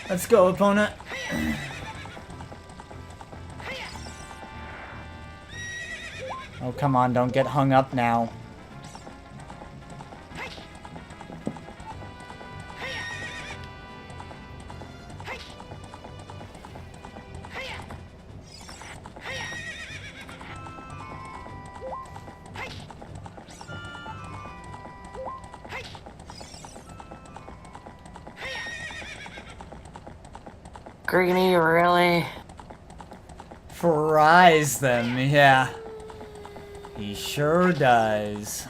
Let's go, opponent. Oh, come on, don't get hung up now. Greeny, really? Fries them, yeah. He sure does.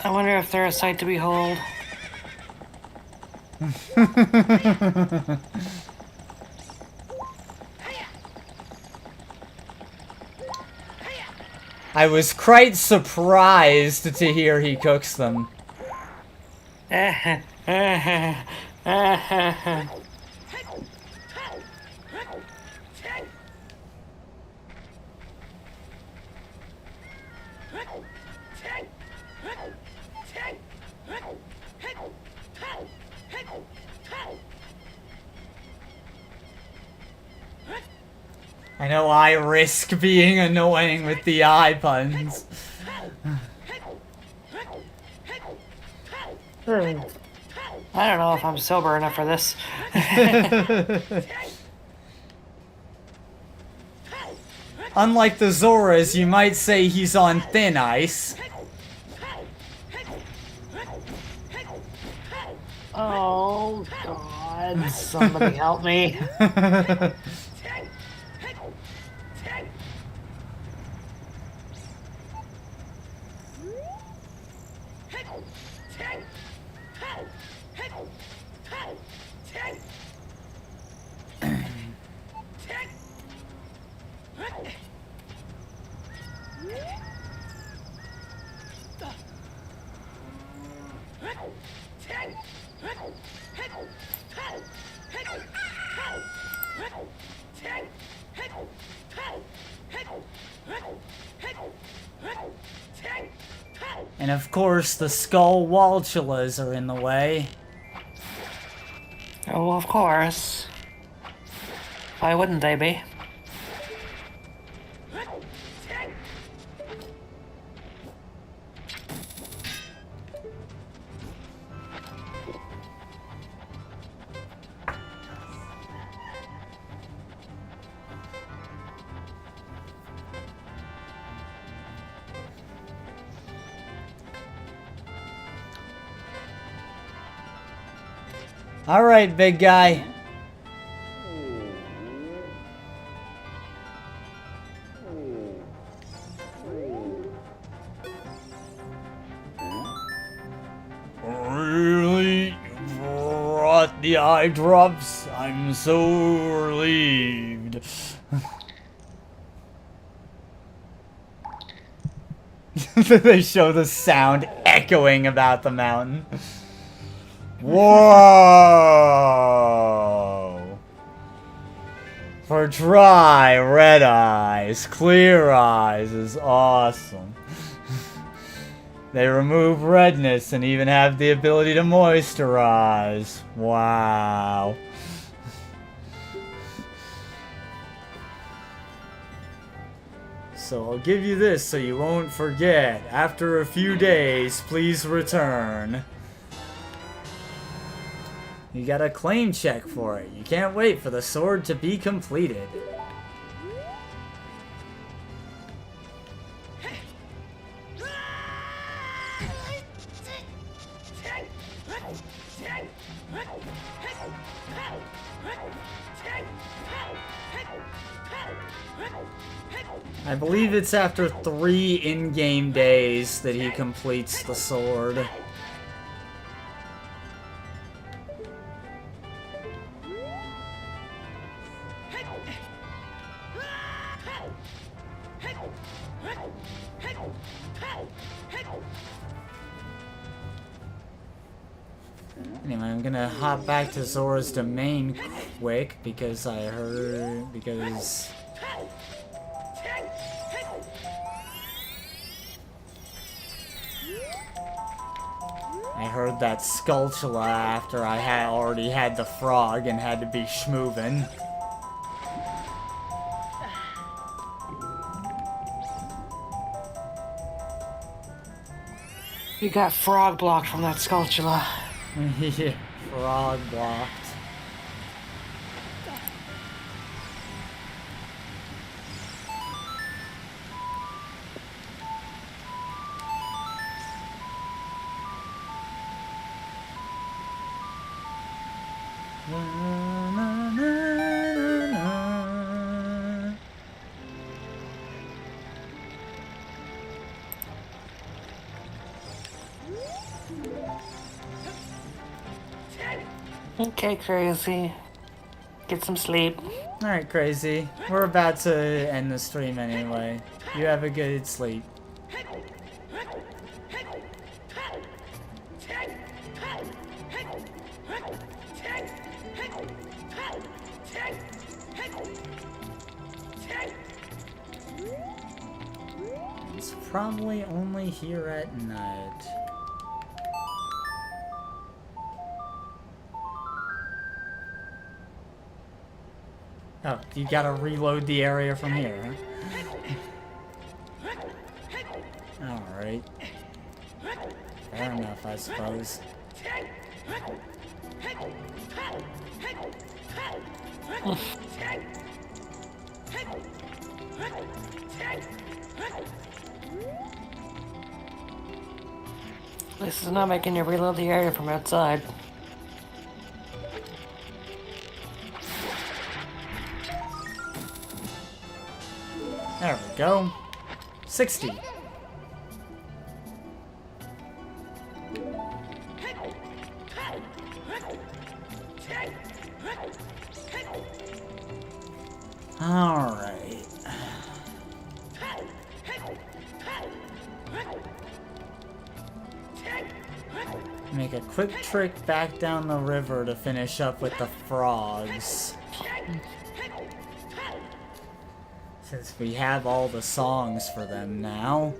I wonder if they're a sight to behold. I was quite surprised to hear he cooks them. I know I risk being annoying with the eye puns. I don't know if I'm sober enough for this. Unlike the Zoras, you might say he's on thin ice. Oh, God. Somebody help me. And of course, the skull waltulas are in the way. Oh, of course. Why wouldn't they be? Alright, big guy. Really? Brought the eye drops? I'm so relieved. They show the sound echoing about the mountain. Whoa! For dry, red eyes, clear eyes is awesome. They remove redness and even have the ability to moisturize. Wow. So I'll give you this so you won't forget. After a few days, please return. You got a claim check for it. You can't wait for the sword to be completed. I believe it's after 3 in-game days that he completes the sword. Anyway, I'm gonna hop back to Zora's domain quick because I heard that Skulltula after I had already had the frog and had to be schmoovin'. You got frog blocked from that Skulltula. Yeah, frog blocked. Okay, crazy. Get some sleep. Alright, crazy. We're about to end the stream anyway. You have a good sleep. It's probably only here at night. Oh, you gotta reload the area from here, huh? Alright. Fair enough, I suppose. This is not making you reload the area from outside. There we go. 60. Alright. Make a quick trek back down the river to finish up with the frogs. Since we have all the songs for them now.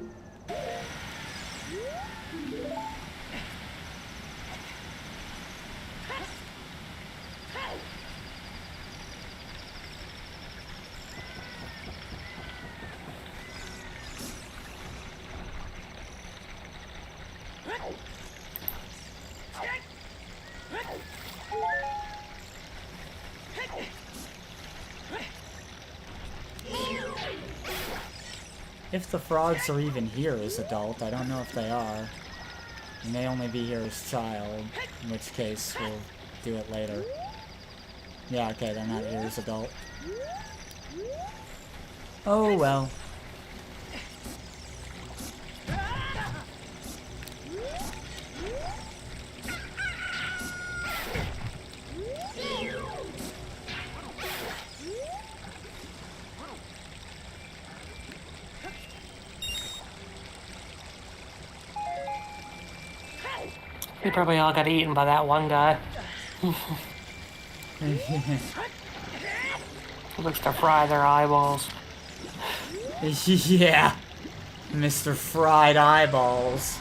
If the frogs are even here as adult, I don't know if they are. They may only be here as child, in which case we'll do it later. Yeah, okay, they're not here as adult. Oh well. We probably all got eaten by that one guy. He looks to fry their eyeballs. Yeah, Mr. Fried Eyeballs.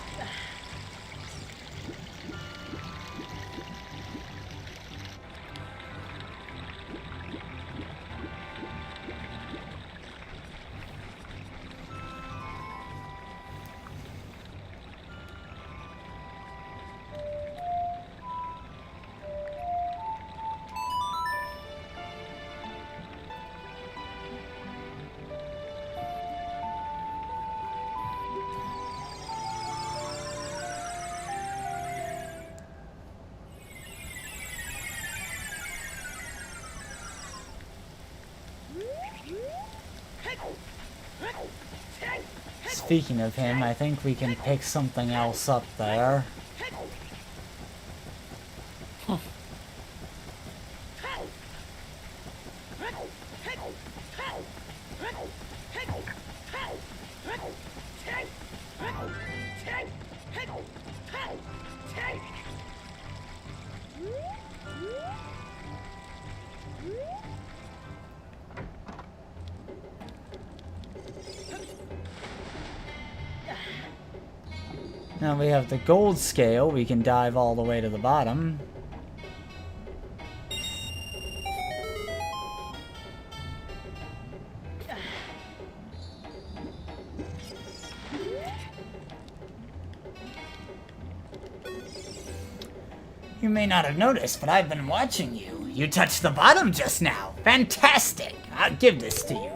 Speaking of him, I think we can pick something else up there. Now we have the gold scale, we can dive all the way to the bottom. You may not have noticed, but I've been watching you. You touched the bottom just now. Fantastic! I'll give this to you.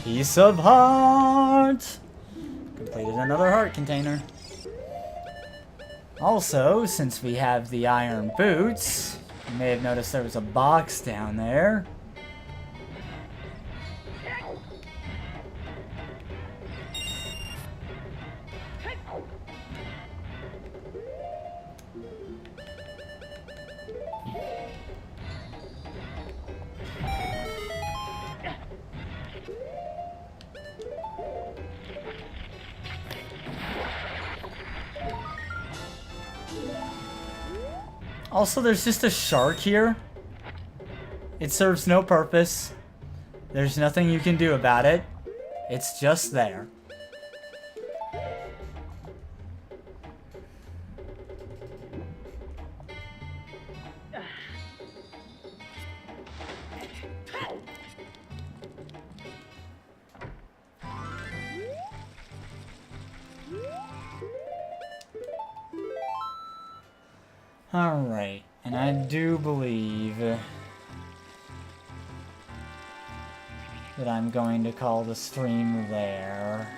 Piece of heart! Completed another heart container. Also, since we have the iron boots, you may have noticed there was a box down there. Also, there's just a shark here. It serves no purpose. There's nothing you can do about it. It's just there. Alright, and I do believe that I'm going to call the stream there.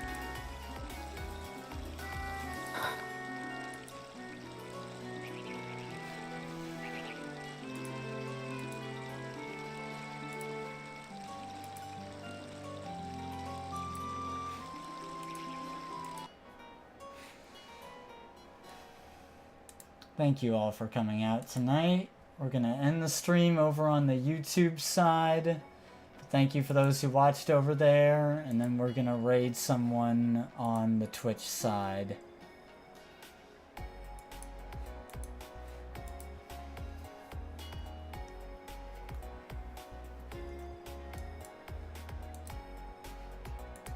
Thank you all for coming out tonight. We're gonna end the stream over on the YouTube side. Thank you for those who watched over there, and then we're gonna raid someone on the Twitch side.